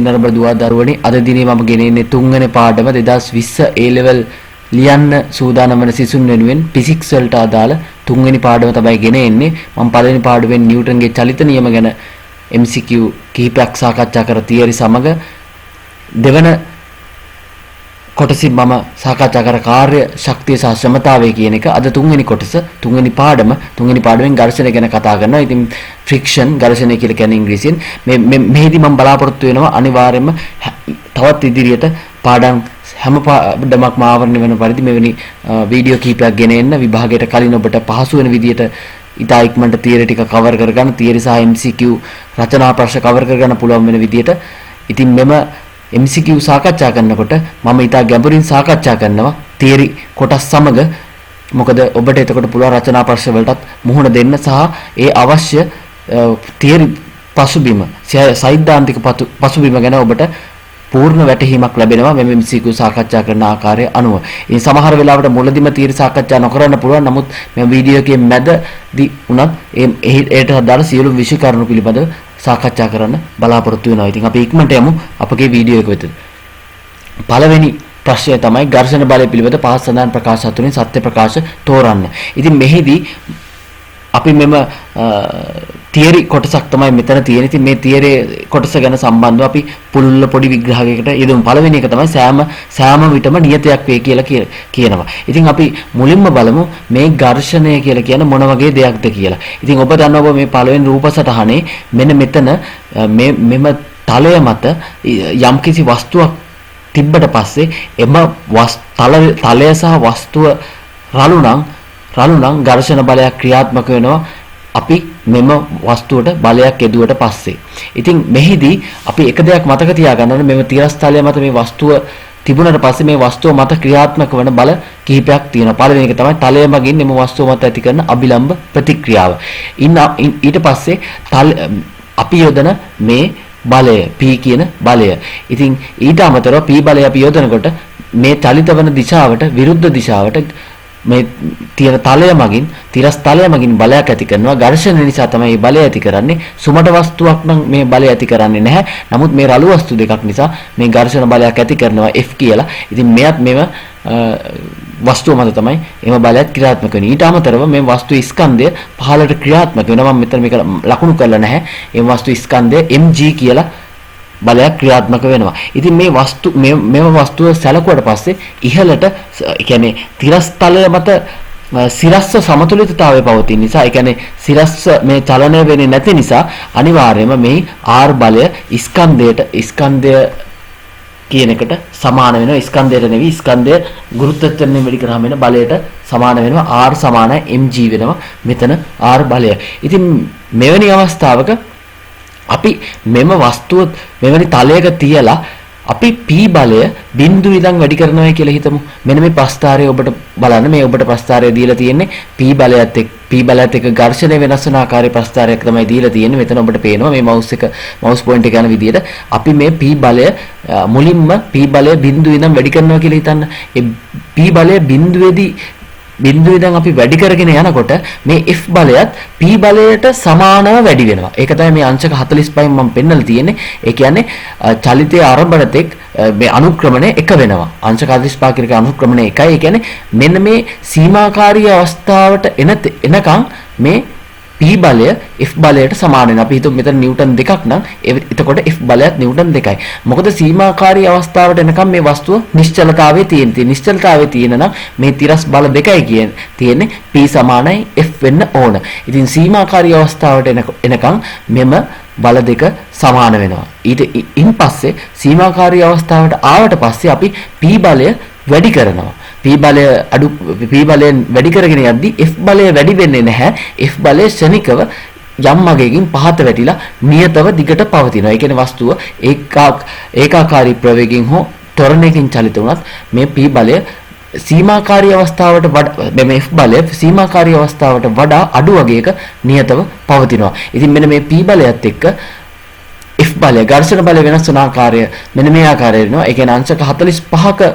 නරඹ දුවා දරුවනි අද දිනේ මම ගෙනෙන්නේ තුන්වෙනි පාඩම 2020 A level ලියන්න සූදානම් වන සිසුන් වෙනුවෙන් ෆිසික්ස් වලට අදාළ තුන්වෙනි පාඩම තමයි ගෙනෙන්නේ. මම පළවෙනි පාඩුවෙන් නිව්ටන්ගේ චලිත නියම ගැන MCQ කිහිපයක් සාකච්ඡා කර තියරි සමග දෙවන කොටසින් මම සාකච්ඡා කර කාර්ය ශක්තිය සහ ශ්‍රමතාවය කියන එක. අද තුන්වෙනි කොටස තුන්වෙනි පාඩමෙන් ඝර්ෂණය ගැන කතා කරනවා. ඉතින් ෆ්‍රික්ෂන් ඝර්ෂණය කියලා කියන්නේ ඉංග්‍රීසියෙන්. මෙහිදී මම බලාපොරොත්තු වෙනවා අනිවාර්යයෙන්ම තවත් ඉදිරියට පාඩම් හැම පාඩමක්ම ආවරණය වෙන පරිදි මෙවැනි වීඩියෝ කීපයක් ගෙන එන්න විභාගයට කලින් ඔබට පහසු වෙන විදියට ඉතා ඉක්මනට තියරි ටික කවර් කරගන්න, තියරි සහ MCQ රචනා ප්‍රශ්න කවර් කරගන්න පුළුවන් වෙන විදියට. ඉතින් මෙම MCQ සාකච්ඡා කරනකොට මම ඉතා ගැඹුරින් සාකච්ඡා කරනවා තියරි කොටස් සමග. මොකද ඔබට එතකොට පුළුවන් රචනා ප්‍රශ්න වලටත් මුහුණ දෙන්න සහ ඒ අවශ්‍ය තියරි පසුබිම සෛද්ධාන්තික පසුබිම ගැන ඔබට පූර්ණ වැටහීමක් ලැබෙනවා මේ MCQ සාකච්ඡා කරන ආකාරය අනුව. ඉතින් සමහර වෙලාවට මුලදිම තියරි සාකච්ඡා නොකරන්න පුළුවන්. නමුත් මේ වීඩියෝ එකේ මැදදී උනත් ඒට අදාළ සියලු විෂය කරුණු පිළිබඳව සාකච්ඡා කරන්න බලාපොරොත්තු වෙනවා. ඉතින් අපි ඉක්මනට යමු අපගේ වීඩියෝ එක වෙත. පළවෙනි ප්‍රශ්නය තමයි ඝර්ෂණ බලය පිළිබඳ පහත් සඳහන් ප්‍රකාශ අතුරින් සත්‍ය ප්‍රකාශ තෝරන්න. ඉතින් මෙහිදී අපි මෙම තියරි කොටසක් තමයි මෙතන තියෙන. ඉතින් මේ තියරි කොටස ගැන සම්බන්ධව අපි පුළුල්ල පොඩි විග්‍රහයකට යෙදමු. පළවෙනි එක තමයි සෑම විටම නියතයක් වේ කියලා කියනවා. ඉතින් අපි මුලින්ම බලමු මේ ඝර්ෂණය කියලා කියන මොන වගේ දෙයක්ද කියලා. ඉතින් ඔබ දන්නවා මේ පළවෙනි රූපසටහනේ මෙන්න මෙතන මෙම තලය මත යම්කිසි වස්තුවක් තිබ්බට පස්සේ එම තලය සහ වස්තුව රළු නම් ඝර්ෂණ බලයක් ක්‍රියාත්මක වෙනවා. අපි මෙම වස්තුවට බලයක් යෙදුවට පස්සේ. ඉතින් මෙහිදී අපි එක දෙයක් මතක තියාගන්න ඕනේ. මෙම තිරස්තලය මත මේ වස්තුව තිබුණාට පස්සේ මේ වස්තුව මත ක්‍රියාත්මක වන බල කිහිපයක් තියෙනවා. පළවෙනි එක තමයි තලය මගින් මෙම වස්තුව මත ඇති කරන අභිලම්බ ප්‍රතික්‍රියාව. ඊට පස්සේ අපි යොදන මේ බලය P කියන බලය. ඉතින් ඊට අමතරව P බලය අපි යොදනකොට මේ චලිත වන දිශාවට විරුද්ධ දිශාවට මේ තියෙන තලය මගින් තිරස් තලය මගින් බලයක් ඇති කරනවා. ඝර්ෂණ නිසා තමයි මේ බලය ඇති කරන්නේ. සුමට වස්තුවක් නම් මේ බලය ඇති කරන්නේ නැහැ. නමුත් මේ රළු වස්තු දෙකක් නිසා මේ ඝර්ෂණ බලයක් ඇති කරනවා F කියලා. ඉතින් මෙම වස්තුව මත තමයි එම බලයක් ක්‍රියාත්මක වෙන්නේ. ඊට අමතරව මේ වස්තු ස්කන්ධය පහළට ක්‍රියාත්මක වෙනවා. මම මෙතන මේක ලකුණු කරලා නැහැ. මේ වස්තු ස්කන්ධය mg කියලා බලයක් ක්‍රියාත්මක වෙනවා. ඉතින් මේ වස්තුව සැලකුවට පස්සේ ඉහළට කියන්නේ තිරස්තලය මත සිරස්ස සමතුලිතතාවය පවතින නිසා, ඒ කියන්නේ සිරස්ස මේ චලනය වෙන්නේ නැති නිසා අනිවාර්යයෙන්ම මේ R බලය ස්කන්ධය කියන එකට සමාන වෙනවා. ස්කන්ධයට නෙවෙයි, ස්කන්ධය ගුරුත්වයෙන් වැඩි කරාම වෙන බලයට සමාන වෙනවා. R සමානයි mg වෙනවා මෙතන R බලය. ඉතින් මෙවැනි අවස්ථාවක අපි මෙම වස්තුව මෙවැනි තලයක තියලා අපි P බලය බිඳුව ඉඳන් වැඩි කරනවා කියලා හිතමු. මෙන්න මේ ප්‍රස්ථාරය ඔබට බලන්න, මේ ඔබට ප්‍රස්ථාරය දීලා තියෙන්නේ P බලයත් එක්ක ඝර්ෂණය වෙනස් වෙන ආකාරයේ ප්‍රස්ථාරයක් තමයි දීලා තියෙන්නේ. මෙතන ඔබට පේනවා මේ මවුස් පොයින්ට් එක යන විදිහට අපි මේ P බලය මුලින්ම P බලය බිඳුව ඉඳන් වැඩි කරනවා කියලා හිතන්න. ඒ P බලය බිඳුවේදී ඉඳන් අපි වැඩි කරගෙන යනකොට මේ F බලයත් P බලයට සමානව වැඩි වෙනවා. ඒක තමයි මේ අංශක 45න් මම පෙන්නලා තියෙන්නේ. ඒ කියන්නේ චලිතයේ ආරම්භන තෙක් මේ අනුක්‍රමණය එක වෙනවා. අංශක 45 කියන අනුක්‍රමණය එකයි. ඒ කියන්නේ මෙන්න මේ සීමාකාරී අවස්ථාවට එනකන් මේ P බලය F බලයට සමාන වෙනවා. අපි හිතමු මෙතන නිව්ටන් 2ක් නම් එතකොට F බලයත් නිව්ටන් 2යි. මොකද සීමාකාරී අවස්ථාවට එනකම් මේ වස්තුව නිශ්චලතාවයේ තියෙනවා. නිශ්චලතාවයේ තියෙන නම් මේ තිරස් බල දෙකයි තියෙන්නේ P සමානයි F වෙන්න ඕන. ඉතින් සීමාකාරී අවස්ථාවට එනකම් මෙම බල දෙක සමාන වෙනවා. ඊට පස්සේ සීමාකාරී අවස්ථාවට ආවට පස්සේ අපි P බලය වැඩි කරනවා. P බලයෙන් වැඩි කරගෙන යද්දී F බලය වැඩි වෙන්නේ නැහැ. F බලය ශනිකව යම් මගයකින් පහත වැටිලා නියතව දිගට පවතිනවා. ඒ කියන්නේ වස්තුව ඒකාකාරී ප්‍රවේගයෙන් හෝ ත්වරණයකින් චලිත වුණත් මේ P බලය සීමාකාරී අවස්ථාවට මේ F බලය සීමාකාරී අවස්ථාවට වඩා අඩු වගයක නියතව පවතිනවා. ඉතින් මෙන්න මේ P බලයත් එක්ක F බලය ඝර්ෂණ බලය වෙනස් වන ආකාරය මෙන්න මේ ආකාරයට වෙනවා. ඒ කියන්නේ අංශක 45ක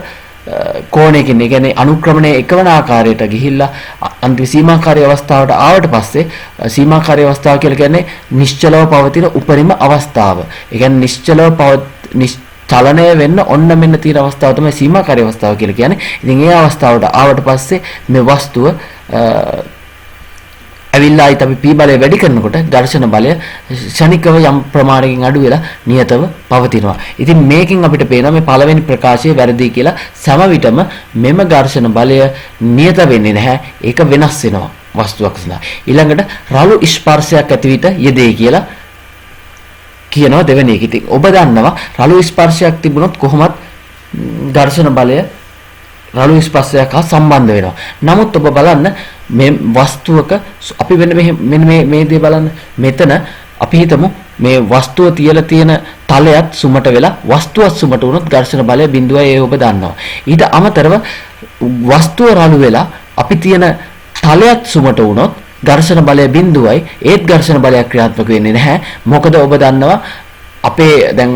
කෝණයකින්, ඒ කියන්නේ අනුක්‍රමණය එකවන ආකාරයට ගිහිල්ලා අන්තිම සීමාකාරී අවස්ථාවට ආවට පස්සේ සීමාකාරී අවස්ථාව කියලා කියන්නේ නිශ්චලව පවතින උපරිම අවස්ථාව. ඒ කියන්නේ නිශ්චලව චලනය වෙන්න ඔන්න මෙන්න තියෙන අවස්ථාව තමයි සීමාකාරී අවස්ථාව කියලා කියන්නේ. ඉතින් ඒ අවස්ථාවට ආවට පස්සේ මේ වස්තුව ඇවිල්ලා ඊට අපි p බලය වැඩි කරනකොට ඝර්ෂණ බලය ශනිකව යම් ප්‍රමාණයකින් අඩු වෙලා නියතව පවතිනවා. ඉතින් මේකෙන් අපිට පේනවා මේ පළවෙනි ප්‍රකාශය වැරදි කියලා. සම විටම මෙම ඝර්ෂණ බලය නියත වෙන්නේ නැහැ. ඒක වෙනස් වෙනවා වස්තුවක් සඳහා. ඊළඟට රළු ස්පර්ශයක් ඇති විට යෙදේ කියලා කියනවා දෙවෙනි එක. ඉතින් ඔබ දන්නවා රළු ස්පර්ශයක් තිබුණොත් කොහොමත් ඝර්ෂණ බලය රළු ස්පර්ශයක් හා සම්බන්ධ වෙනවා. නමුත් ඔබ බලන්න මේ වස්තුවක අපි මෙන්න මේ දේ බලන්න. මෙතන අපි හිතමු මේ වස්තුව තියලා තියෙන තලයත් සුමට වෙලා වස්තුවත් සුමට වුණොත් ඝර්ෂණ බලය 0යි. ඒ ඔබ දන්නවා. ඊට අමතරව වස්තුව රළු වෙලා අපි තියෙන තලයත් සුමට වුණොත් ඝර්ෂණ බලය 0යි. ඒත් ඝර්ෂණ බලයක් ක්‍රියාත්මක වෙන්නේ නැහැ. මොකද ඔබ දන්නවා අපේ දැන්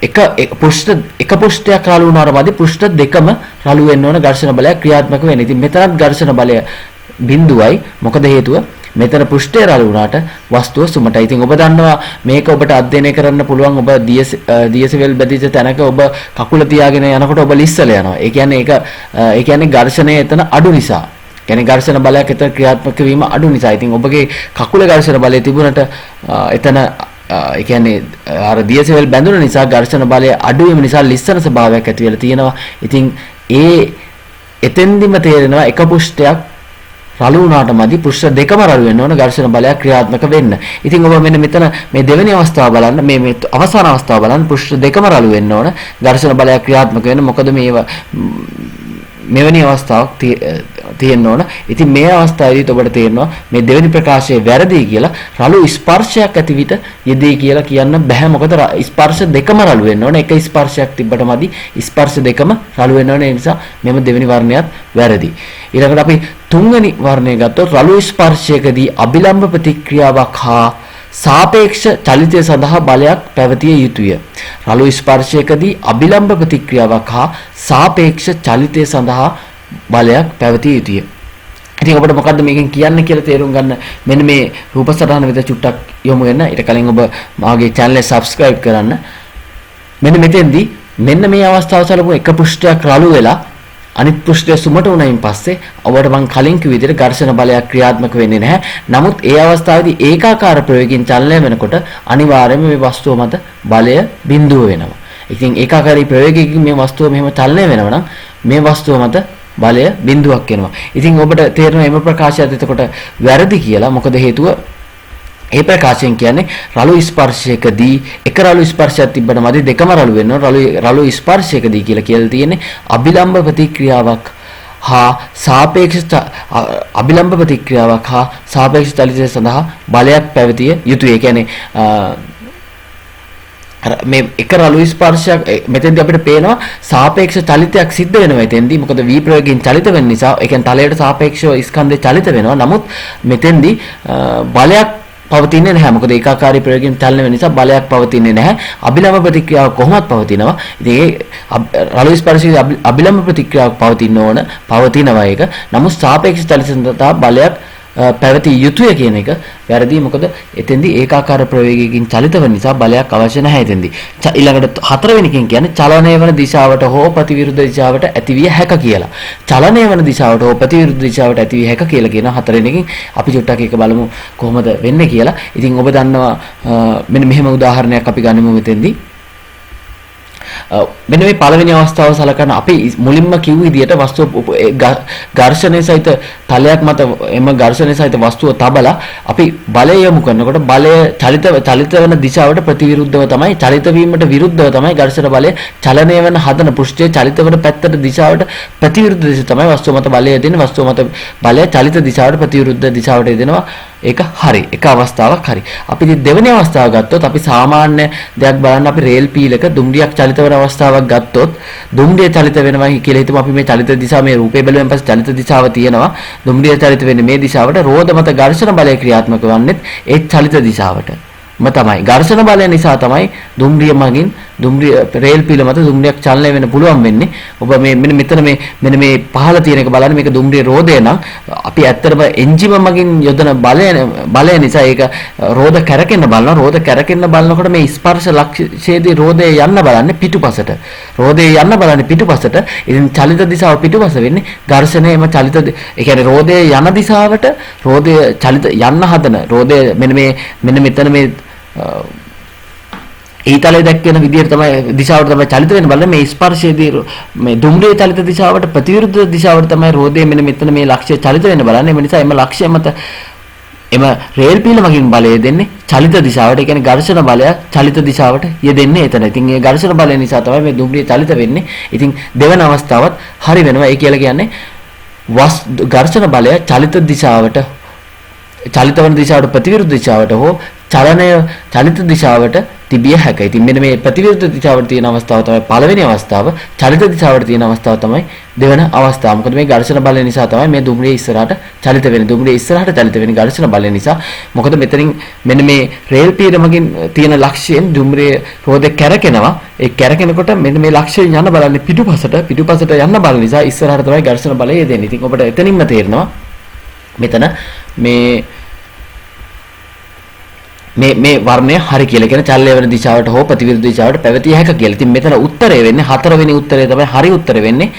එක පෘෂ්ඨයක් රළු වුණාට පස්සේ පෘෂ්ඨ දෙකම රළු වෙන්න ඕන ඝර්ෂණ බලයක් ක්‍රියාත්මක වෙන්නේ. ඉතින් මෙතනත් ඝර්ෂණ බලය 0යි. මොකද හේතුව මෙතන පෘෂ්ඨය රළු වුණාට වස්තුව සුමටයි. ඉතින් ඔබ දන්නවා මේක ඔබට අධ්‍යයනය කරන්න පුළුවන්. ඔබ දියසෙවල් බැදිච්ච තැනක ඔබ කකුල තියාගෙන යනකොට ඔබ ලිස්සල යනවා. ඒ කියන්නේ ඝර්ෂණය එතන අඩු නිසා. කියන්නේ ඝර්ෂණ බලයක් එතන ක්‍රියාත්මක වීම අඩු නිසා. ඉතින් ඔබගේ කකුලේ ඝර්ෂණ බලය තිබුණට එතන ඒ කියන්නේ අර දියසෙවල් බැඳුන නිසා ඝර්ෂණ බලය අඩු වීම නිසා ලිස්සන ස්වභාවයක් ඇති වෙලා තියෙනවා. ඉතින් එතෙන්දිම තේරෙනවා එක පෘෂ්ඨයක් රළු වුණාට මදි පෘෂ්ඨ දෙකම රළු වෙන්න ඕන ඝර්ෂණ බලයක් ක්‍රියාත්මක වෙන්න. ඉතින් ඔබ මෙන්න මෙතන මේ දෙවෙනි අවස්ථාව බලන්න මේ අවසාන අවස්ථාව බලන්න පෘෂ්ඨ දෙකම රළු වෙන්න ඕන ඝර්ෂණ බලයක් ක්‍රියාත්මක වෙන්න. මොකද මෙවැනි අවස්ථාවක් තියෙන්න ඕන. ඉතින් මේ අවස්ථාවේදී ඔබට තේරෙනවා මේ දෙවෙනි ප්‍රකාශය වැරදි කියලා. රළු ස්පර්ශයක් ඇති විට යෙදී කියලා කියන්න බෑ. මොකද ස්පර්ශ දෙකම රළු වෙන්න ඕන. එක ස්පර්ශයක් තිබ්බට මදි ස්පර්ශ දෙකම රළු වෙන්න ඕන. ඒ නිසා මෙම දෙවෙනි වර්ණයත් වැරදි. ඊළඟට අපි තුන්වෙනි වර්ණය ගත්තොත් රළු ස්පර්ශයකදී අභිලම්බ ප්‍රතික්‍රියාවක් හා සාපේක්ෂ චලිතය සඳහා බලයක් පැවතිය යුතුය. රළු ස්පර්ශයකදී අභිලම්බ ප්‍රතික්‍රියාවක් හා සාපේක්ෂ චලිතය සඳහා බලයක් පැවතිය යුතුය. ඉතින් ඔබට මොකද්ද මේකෙන් කියන්නේ කියලා තේරුම් ගන්න මෙන්න මේ රූප සටහන වෙත චුට්ටක් යොමු වෙන්න. ඊට කලින් ඔබ මාගේ channel එක subscribe කරන්න. මෙන්න මෙතෙන්දී මෙන්න මේ අවස්ථාව සලකුණු එක පෘෂ්ඨයක් රළු වෙලා අනිත් පෘෂ්ඨය සුමට වුණයින් පස්සේ ඔබට මම කලින් කිව්ව විදිහට ඝර්ෂණ බලයක් ක්‍රියාත්මක වෙන්නේ නැහැ. නමුත් ඒ අවස්ථාවේදී ඒකාකාර ප්‍රවේගයෙන් චලනය වෙනකොට අනිවාර්යයෙන්ම මේ වස්තුව මත බලය 0 වෙනවා. ඉතින් ඒකාකාරී ප්‍රවේගයකින් මේ වස්තුව මෙහෙම චලනය වෙනවා නම් මේ වස්තුව මත බලය 0ක් වෙනවා. ඉතින් ඔබට තේරෙනවා මේ ප්‍රකාශයත් එතකොට වැරදි කියලා. මොකද හේතුව ඒ ප්‍රකාශයෙන් කියන්නේ රළු ස්පර්ශයකදී එක රළු ස්පර්ශයක් තිබ්බට මදි දෙකම රළු වෙනවා. රළු ස්පර්ශයකදී කියලා තියෙන්නේ අභිලම්බ ප්‍රතික්‍රියාවක් හා සාපේක්ෂ චලිතය සඳහා බලයක් පැවතිය යුතුය. ඒ කියන්නේ මේ එක රළු ස්පර්ශයක් මෙතෙන්දී අපිට පේනවා සාපේක්ෂ චලිතයක් සිද්ධ වෙනවා එතෙන්දී. මොකද v ප්‍රයෝගයෙන් චලිත වෙන නිසා ඒ කියන්නේ තලයට සාපේක්ෂව ස්කන්ධය චලිත වෙනවා. නමුත් මෙතෙන්දී බලයක් පවතින්නේ නැහැ. මොකද ඒකාකාරී ප්‍රයෝගයෙන් චලන වෙන නිසා බලයක් පවතින්නේ නැහැ. අභිලම්බ ප්‍රතික්‍රියාව කොහොමද පවතිනවා? ඉතින් ඒ රළු ස්පර්ශයේ අභිලම්බ ප්‍රතික්‍රියාවක් පවතිනවා ඒක. නමුත් සාපේක්ෂ චලිත සඳහා බලයක් පැවතිය යුතුය කියන එක වැරදි. මොකද එතෙන්දී ඒකාකාර ප්‍රවේගයකින් චලිත වෙන නිසා බලයක් අවශ්‍ය නැහැ එතෙන්දී. ඊළඟට හතරවෙනිකින් කියන්නේ චලනය වන දිශාවට හෝ ප්‍රතිවිරුද්ධ දිශාවට ඇතිවිය හැක කියලා. චලනය වන දිශාවට හෝ ප්‍රතිවිරුද්ධ දිශාවට ඇතිවිය හැක කියලා කියන හතරවෙනිකින් අපි චුට්ටක් එක බලමු කොහොමද වෙන්නේ කියලා. ඉතින් ඔබ දන්නවා මෙන්න මෙහෙම උදාහරණයක් අපි ගනිමු මෙතෙන්දී. මෙන්න මේ පළවෙනි අවස්ථාව සලකන අපි මුලින්ම කිව් විදියට වස්තුව ඝර්ෂණය සහිත තලයක් මත එම ඝර්ෂණය සහිත වස්තුව තබලා අපි බලය යොමු කරනකොට බලය චලිත වෙන දිශාවට ප්‍රතිවිරුද්ධව තමයි චලිත වීමට විරුද්ධව තමයි ඝර්ෂණ බලය චලනය වෙන හදන පෘෂ්ඨයේ චලිත වෙන පැත්තට දිශාවට ප්‍රතිවිරුද්ධ දිශාව තමයි වස්තුව මත බලය දෙන්නේ. වස්තුව මත බලය චලිත දිශාවට ප්‍රතිවිරුද්ධ දිශාවට දෙනවා. ඒක හරි. එක අවස්ථාවක් හරි. අපි දෙවෙනි අවස්ථාව ගත්තොත් අපි සාමාන්‍ය දෙයක් බලන්න අපි රේල් පීලක දුම්රියක් චලිත වෙන අවස්ථාවක් ගත්තොත් දුම්රිය චලිත වෙනවා කියලා හිතමු. අපි මේ චලිත දිශාව මේ රූපේ බැලුවෙන් පස්සේ චලිත දිශාව තියෙනවා. දුම්රිය චලිත වෙන්නේ මේ දිශාවට. රෝධ මත ඝර්ෂණ බලය ක්‍රියාත්මක වන්නේ ඒ චලිත දිශාවට. තමයි ඝර්ෂණ බලය නිසා තමයි දුම්රිය මගින් දුම්රිය රේල් පීල මත දුම්රියක් චලනය වෙන්න පුළුවන් වෙන්නේ. ඔබ මේ මෙතන මේ පහළ තියෙන එක බලන්න මේක දුම්රිය රෝදය නම් අපි ඇත්තටම එන්ජිම මගින් යොදන බලය නිසා ඒක රෝද කැරකෙන්න බලනවා. රෝද කැරකෙන්න බලනකොට මේ ස්පර්ශ ලක්ෂයේදී රෝදය යන්න බලන්නේ පිටුපසට. රෝදය යන්න බලන්නේ පිටුපසට. ඉතින් චලිත දිශාව පිටුපස වෙන්නේ ඝර්ෂණයම චලිත ඒ කියන්නේ රෝදය යන දිශාවට රෝදය චලිත යන්න හදන රෝදය මෙන්න මෙතන මේ ඊතලයේ දැක්වෙන විදිහට තමයි දිශාවට තමයි චලිත වෙන්න බලන්නේ. මේ ස්පර්ශයේදී මේ දුම්රිය චලිත දිශාවට ප්‍රතිවිරුද්ධ දිශාවට තමයි රෝදය මෙන්න මෙතන මේ ලක්ෂ්‍ය චලිත වෙන්න බලන්නේ. ඒ නිසා එම ලක්ෂ්‍ය මත එම රේල් පීල මගින් බලය දෙන්නේ චලිත දිශාවට. ඒ කියන්නේ ඝර්ෂණ බලය චලිත දිශාවට යෙදෙන්නේ එතන. ඉතින් මේ ඝර්ෂණ බලය නිසා තමයි මේ දුම්රිය චලිත වෙන්නේ. ඉතින් දෙවන අවස්ථාවත් හරි වෙනවා. ඒ කියලා කියන්නේ ඝර්ෂණ බලය චලිත දිශාවට චලිත වන දිශාවට ප්‍රතිවිරුද්ධ දිශාවට හෝ චලිත දිශාවට තිබිය හැකියි. ඉතින් මෙන්න මේ ප්‍රතිවිරුද්ධ දිශාවට තියෙන අවස්ථාව තමයි පළවෙනි අවස්ථාව. චලිත දිශාවට තියෙන අවස්ථාව තමයි දෙවන අවස්ථාව. මොකද මේ ඝර්ෂණ බලය නිසා තමයි මේ දුම්රිය ඉස්සරහට චලිත වෙන්නේ. දුම්රිය ඉස්සරහට චලිත වෙන්නේ ඝර්ෂණ බලය නිසා. මොකද මෙතනින් මෙන්න මේ රේල් පීරමකින් තියෙන ලක්ෂයෙන් දුම්රිය රෝදේ කැරකෙනවා. ඒ කැරකෙනකොට මෙන්න මේ ලක්ෂයෙන් යන්න බලන්නේ පිටුපසට යන්න බලන නිසා ඉස්සරහට තමයි ඝර්ෂණ බලය දෙන්නේ. ඉතින් ඔබට එතනින්ම තේරෙනවා මෙතන මේ වර්ණය හරි කියලා කියන චලනය වෙන දිශාවට හෝ ප්‍රතිවිරුද්ධ දිශාවට පැවතිය හැක කියලා. ඉතින් මෙතන උත්තරය වෙන්නේ හතරවෙනි උත්තරය තමයි හරි උත්තරය වෙන්නේ.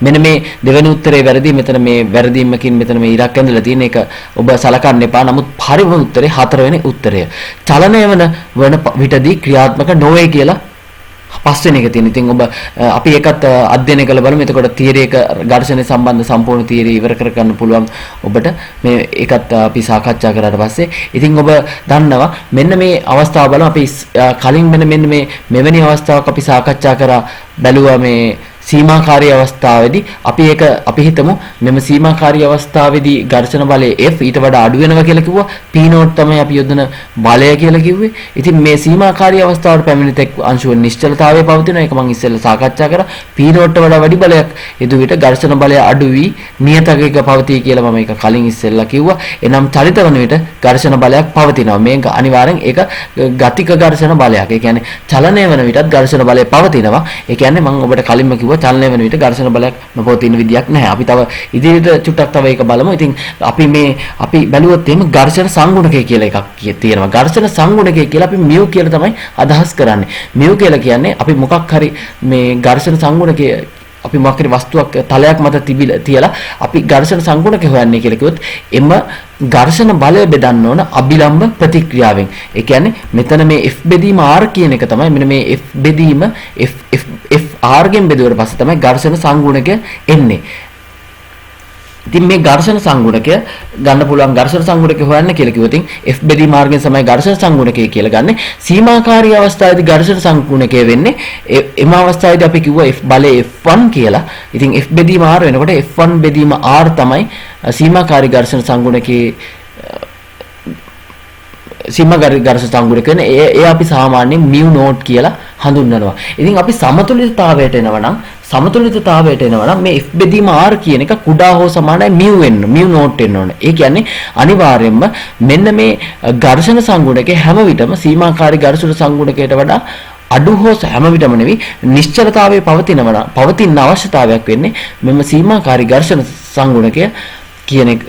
මෙන්න මේ දෙවෙනි උත්තරේ වැරදි. මෙතන මේ වැරදීමකින් මෙතන මේ ඉරක් ඇඳලා තියෙන එක ඔබ සලකන්න එපා. නමුත් හරිම උත්තරේ හතරවෙනි උත්තරය. චලනය වන විටදී ක්‍රියාත්මක නොවේ කියලා පස්වෙනි එක තියෙන. ඉතින් ඔබ අපි ඒකත් අධ්‍යයනය කරලා බලමු. එතකොට තියරි එක ඝර්ෂණය සම්බන්ධ සම්පූර්ණ තියරි ඉවර කර ගන්න පුළුවන් ඔබට. මේ ඒකත් අපි සාකච්ඡා කරාට පස්සේ ඉතින් ඔබ දන්නවා මෙන්න මේ අවස්ථාව බලමු. අපි කලින් මෙන්න මෙවැනි අවස්ථාවක් අපි සාකච්ඡා කරා බැලුවා මේ සීමාකාරී අවස්ථාවේදී අපි හිතමු මෙම සීමාකාරී අවස්ථාවේදී ඝර්ෂණ බලය F ඊට වඩා අඩු වෙනවා කියලා කිව්වා. P නෝට් තමයි අපි යොදන බලය කියලා කිව්වේ. ඉතින් මේ සීමාකාරී අවස්ථාවට පැමිණි තෙක් අංශුව නිශ්චලතාවය පවතිනවා. ඒක මම ඉස්සෙල්ලා සාකච්ඡා කරා. P නෝට්ට වඩා වැඩි බලයක් යෙදු විට ඝර්ෂණ බලය අඩු වී නියතකයක පවතී කියලා මම ඒක කලින් ඉස්සෙල්ලා කිව්වා. එනම් චලිත වන විට ඝර්ෂණ බලයක් පවතිනවා. මේක අනිවාර්යෙන් ඒක ගතික ඝර්ෂණ බලයක්. ඒ කියන්නේ චලනය වන විටත් ඝර්ෂණ බලය පවතිනවා. ඒ කියන්නේ මම ඔබට කලින්ම කිව්වා චලනය වෙන විට ඝර්ෂණ බලයක් නොපවතින විදියක් නැහැ. අපි තව ඉදිරියට චුට්ටක් තව ඒක බලමු. ඉතින් අපි බැලුවොත් එහෙම ඝර්ෂණ සංගුණකය කියලා එකක් තියෙනවා. ඝර්ෂණ සංගුණකය කියලා අපි මියු කියලා තමයි අදහස් කරන්නේ. මියු කියලා කියන්නේ අපි මොකක් හරි මේ ඝර්ෂණ සංගුණකය අපි මොකක් හරි වස්තුවක් තලයක් මත තියලා අපි ඝර්ෂණ සංගුණකය හොයන්නේ කියලා කිව්වොත් එම ඝර්ෂණ බලය බෙදන්න ඕන අභිලම්බ ප්‍රතික්‍රියාවෙන්. ඒ කියන්නේ මෙතන මේ F බෙදීම R කියන එක තමයි මෙන්න මේ F බෙදීම F R ගෙන් බෙදුවට පස්සේ තමයි ඝර්ෂණ සංගුණකය එන්නේ. ඉතින් මේ ඝර්ෂණ සංගුණකය ගන්න පුළුවන් ඝර්ෂණ සංගුණකය හොයන්න කියලා කිව්වොත් F බෙදීම R ගෙන් තමයි ඝර්ෂණ සංගුණකය කියලා ගන්න. සීමාකාරී අවස්ථාවේදී ඝර්ෂණ සංගුණකය වෙන්නේ එම අවස්ථාවේදී අපි කිව්වා F බලය F1 කියලා. ඉතින් F බෙදීම R වෙනකොට F1 බෙදීම R තමයි සීමාකාරී ඝර්ෂණ සංගුණකයේ සීමාකාරී ඝර්ෂණ සංගුණකය වෙන ඒ අපි සාමාන්‍යයෙන් mu නෝට් කියලා හඳුන්වනවා. ඉතින් අපි සමතුලිතතාවයට එනවා නම් මේ F බෙදීම R කියන එක කුඩා හෝ සමානයි mu නෝට් වෙන්න ඕනේ. ඒ කියන්නේ අනිවාර්යයෙන්ම මෙන්න මේ ඝර්ෂණ සංගුණකයේ හැම විටම සීමාකාරී ඝර්ෂණ සංගුණකයට වඩා අඩු හෝ හැම විටම නෙවෙයි නිශ්චලතාවයේ පවතින අවශ්‍යතාවයක් වෙන්නේ මෙම සීමාකාරී ඝර්ෂණ සංගුණකය කියන එක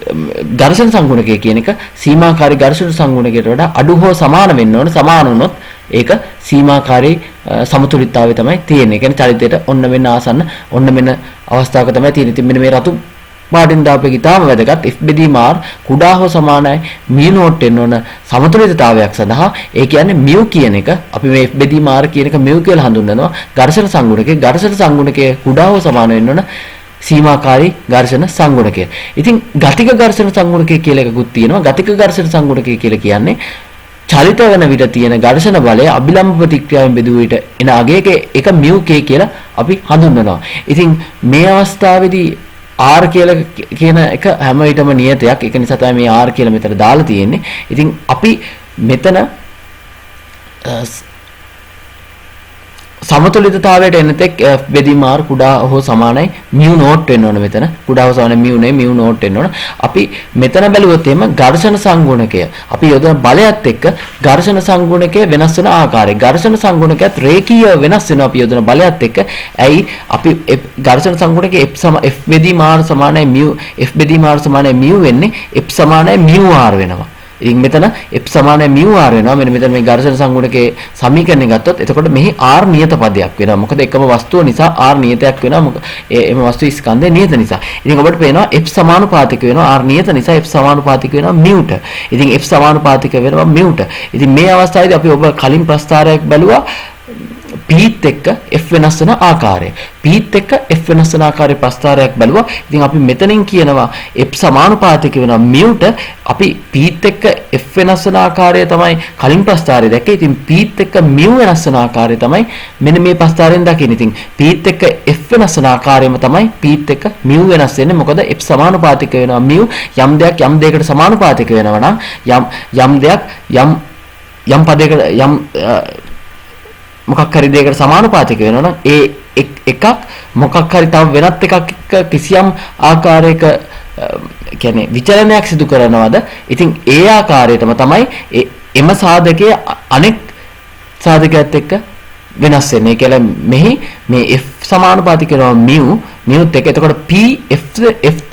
ඝර්ෂණ සංගුණකය කියන එක සීමාකාරී ඝර්ෂණ සංගුණකයට වඩා අඩු හෝ සමාන වෙන්න ඕන. සමාන වුණොත් ඒක සීමාකාරී සමතුලිතතාවය තමයි තියෙන්නේ. ඒ කියන්නේ චලිතයට ඔන්න මෙන්න ආසන්න ඔන්න මෙන්න අවස්ථාවක තමයි තියෙන්නේ. ඉතින් මෙන්න මේ රතු පාටින් දාපු එක ඉතාම වැදගත්. F බෙදීම R කුඩා හෝ සමානයි mu නෝට් වෙන්න ඕන සමතුලිතතාවයක් සඳහා. ඒ කියන්නේ mu කියන එක අපි මේ F බෙදීම R කියන එක mu කියලා හඳුන්වනවා. ඝර්ෂණ සංගුණකයේ කුඩා හෝ සමාන වෙන්න ඕන සීමාකාරී ඝර්ෂණ සංගුණකය. ඉතින් ගතික ඝර්ෂණ සංගුණකය කියලා එකකුත් තියෙනවා. ගතික ඝර්ෂණ සංගුණකය කියලා කියන්නේ චලිත වෙන විට තියෙන ඝර්ෂණ බලය අභිලම්බ ප්‍රතික්‍රියාවෙන් බෙදුව විට එන අගයක එක mu k කියලා අපි හඳුන්වනවා. ඉතින් මේ අවස්ථාවේදී R කියලා කියන එක හැම විටම නියතයක්. ඒක නිසා තමයි මේ R කියලා මෙතන දාලා තියෙන්නේ. ඉතින් අපි මෙතන සමතුලිතතාවයට එනතෙක් බෙදීම r කුඩා හෝ සමානයි mu not වෙන්න ඕන මෙතන. කුඩා හෝ සමානයි mu නේ mu not වෙන්න ඕන. අපි මෙතන බැලුවොත් එහෙම ඝර්ෂණ සංගුණකය අපි යොදන බලයත් එක්ක ඝර්ෂණ සංගුණකය වෙනස් වෙන ආකාරය. ඝර්ෂණ සංගුණකයත් රේඛීය වෙනස් වෙනවා අපි යොදන බලයත් එක්ක. ඇයි අපි ඝර්ෂණ සංගුණකයේ f බෙදීම r සමානයි mu f බෙදීම r සමානයි mu වෙන්නේ f සමානයි mu r වෙනවා. ඉතින් මෙතන f සමානයි mu r වෙනවා. මෙන්න මෙතන මේ ඝර්ෂණ සංගුණකයේ සමීකරණය ගත්තොත් එතකොට මෙහි r නියත පදයක් වෙනවා. මොකද එකම වස්තුව නිසා r නියතයක් වෙනවා. මොකද එම වස්තු ස්කන්ධය නියත නිසා. ඉතින් ඔබට පේනවා f සමානුපාතික වෙනවා r නියත නිසා f සමානුපාතික වෙනවා mu ට. ඉතින් f සමානුපාතික වෙනවා mu ට. ඉතින් මේ අවස්ථාවේදී අපි ඔබ කලින් ප්‍රස්තාරයක් බැලුවා පීත් එක්ක f වෙනස් වෙන ආකාරය. පීත් එක්ක f වෙනස් වෙන ආකාරයේ ප්‍රස්තාරයක් බැලුවා. ඉතින් අපි මෙතනින් කියනවා f සමානුපාතික වෙනවා mu ට. අපි පීත් එක්ක f වෙනස් වෙන ආකාරය තමයි කලින් ප්‍රස්තාරය දැක්කේ. ඉතින් පීත් එක්ක mu වෙනස් වෙන ආකාරය තමයි මෙන්න මේ ප්‍රස්තාරයෙන් දකින්නේ. ඉතින් පීත් එක්ක f වෙනස් වෙන ආකාරයම තමයි පීත් එක්ක mu වෙනස් වෙන්නේ. මොකද f සමානුපාතික වෙනවා mu යම් දෙයක් යම් දෙයකට සමානුපාතික වෙනවා නම් යම් දෙයක් යම් පදයකට යම් මොකක් හරි දෙයකට සමානුපාතික වෙනවා නම් ඒ එකක් මොකක් හරි තව වෙනත් එකක් එක්ක කිසියම් ආකාරයක කියන්නේ විචලනයක් සිදු කරනවද? ඉතින් ඒ ආකාරයටම තමයි එම සාධකයේ අනෙක් සාධකයත් එක්ක වෙනස් වෙන්නේ. ඒ කියන්නේ මෙහි මේ f සමානුපාතික වෙනවා mu ත් එක්ක. එතකොට p f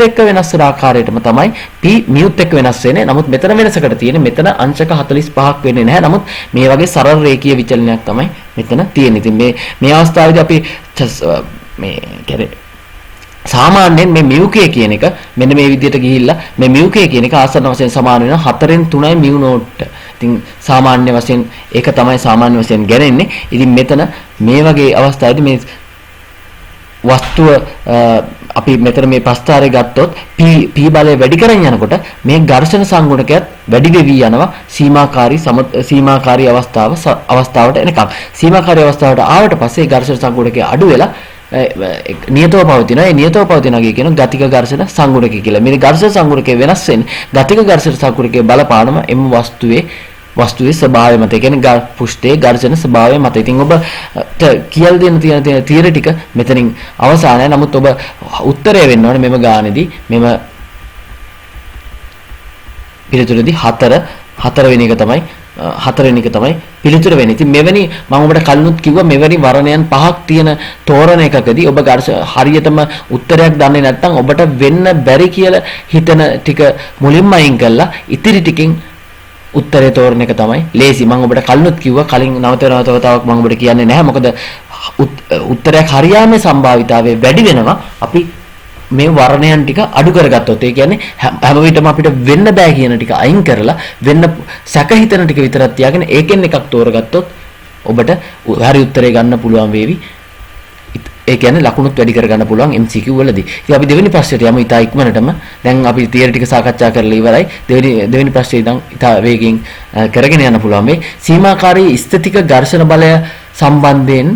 එක්ක වෙනස් වෙන ආකාරයටම තමයි p mu ත් එක්ක වෙනස් වෙන්නේ. නමුත් මෙතන වෙනසකට තියෙන්නේ මෙතන අංශක 45ක් වෙන්නේ නැහැ. නමුත් මේ වගේ සරල රේඛීය විචලනයක් තමයි මෙතන තියෙන්නේ. ඉතින් මේ අවස්ථාවේදී අපි මේ කියන්නේ සාමාන්‍යයෙන් මේ mu k කියන එක මෙන්න මේ විදිහට ගිහිල්ලා මේ mu k කියන එක ආසන්න වශයෙන් සමාන වෙන 4න් 3යි mu not. ඉතින් සාමාන්‍ය වශයෙන් ඒක තමයි සාමාන්‍ය වශයෙන් ගණන්නේ. ඉතින් මෙතන මේ වගේ අවස්ථාවේදී මේ වස්තුව අපි මෙතන මේ ප්‍රස්ථාරය ගත්තොත් p බලය වැඩි කරගෙන යනකොට මේ ඝර්ෂණ සංගුණකයත් වැඩි වෙවි යනවා සීමාකාරී අවස්ථාවට එනකම්. සීමාකාරී අවස්ථාවට ආවට පස්සේ ඝර්ෂණ සංගුණකය අඩු වෙලා නියතව පවතිනවා. ඒ නියතව පවතිනවා කියන ගතික ඝර්ෂණ සංගුණකය කියලා. මේ ඝර්ෂණ සංගුණකය වෙනස් වෙන්නේ ගතික ඝර්ෂණ සංගුණකයේ බලපානම එම වස්තුවේ ස්වභාවය මත. ඒ කියන්නේ පෘෂ්ඨයේ ඝර්ෂණ ස්වභාවය මත. ඉතින් ඔබ කියලා දෙන්න තියෙන තියරි ටික මෙතනින් අවසానයි. නමුත් ඔබ උත්තරය වෙන්න ඕනේ මෙම ගානේදී මෙම පිළිතුරේදී 4 වෙනි එක තමයි පිළිතුර වෙන්නේ. ඉතින් මෙවැනි මම ඔබට කලිනුත් කිව්වා මෙවැනි වර්ණයන් 5ක් තියෙන තෝරන එකකදී ඔබ හරියටම උත්තරයක් දන්නේ නැත්නම් ඔබට වෙන්න බැරි කියලා හිතන ටික මුලින්ම අයින් කරලා ඉතිරි ටිකෙන් උත්තරේ තෝරන එක තමයි ලේසි. මම ඔබට කලිනුත් කිව්වා කලින් නවතාවක් මම ඔබට කියන්නේ නැහැ. මොකද උත්තරයක් හරියාමේ සම්භාවිතාවය වැඩි වෙනවා අපි මේ වර්ණයන් ටික අඩු කරගත්තොත්. ඒ කියන්නේ හැම විටම අපිට වෙන්න බෑ කියන ටික අයින් කරලා වෙන්න සැක හිතන ටික විතරක් තියාගෙන ඒකෙන් එකක් තෝරගත්තොත් ඔබට හරි උත්තරේ ගන්න පුළුවන් වේවි. ඒ කියන්නේ ලකුණුත් වැඩි කරගන්න පුළුවන් MCQ වලදී. ඉතින් අපි දෙවෙනි ප්‍රශ්නයට යමු ඉතා ඉක්මනටම. දැන් අපි තියරි ටික සාකච්ඡා කරලා ඉවරයි. දෙවෙනි ප්‍රශ්නේ ඉඳන් ඉතා වේගයෙන් කරගෙන යන්න පුළුවන් මේ සීමාකාරී ස්ථිතික ඝර්ෂණ බලය සම්බන්ධයෙන්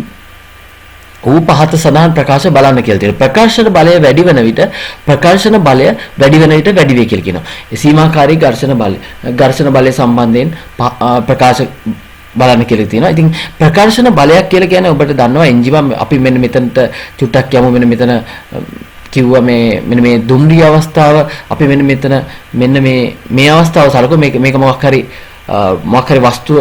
ඌ පහත සඳහන් ප්‍රකාශ බලන්න කියලා තියෙනවා. ප්‍රකාශන බලය වැඩි වෙන විට ප්‍රකාශන බලය වැඩි වෙන විට වැඩි වෙයි කියලා කියනවා. සීමාකාරී ඝර්ෂණ බලය සම්බන්ධයෙන් ප්‍රකාශ බලන්න කියලා තියෙනවා. ඉතින් ප්‍රකාශන බලයක් කියලා කියන්නේ ඔබට දන්නවා එන්ජිම අපි මෙන්න මෙතනට චුට්ටක් යමු. මෙන්න කිව්වා මෙන්න මේ දුම්රිය අවස්ථාව අපි මෙන්න මේ අවස්ථාව සලකුව මේක මොකක් හරි වස්තුව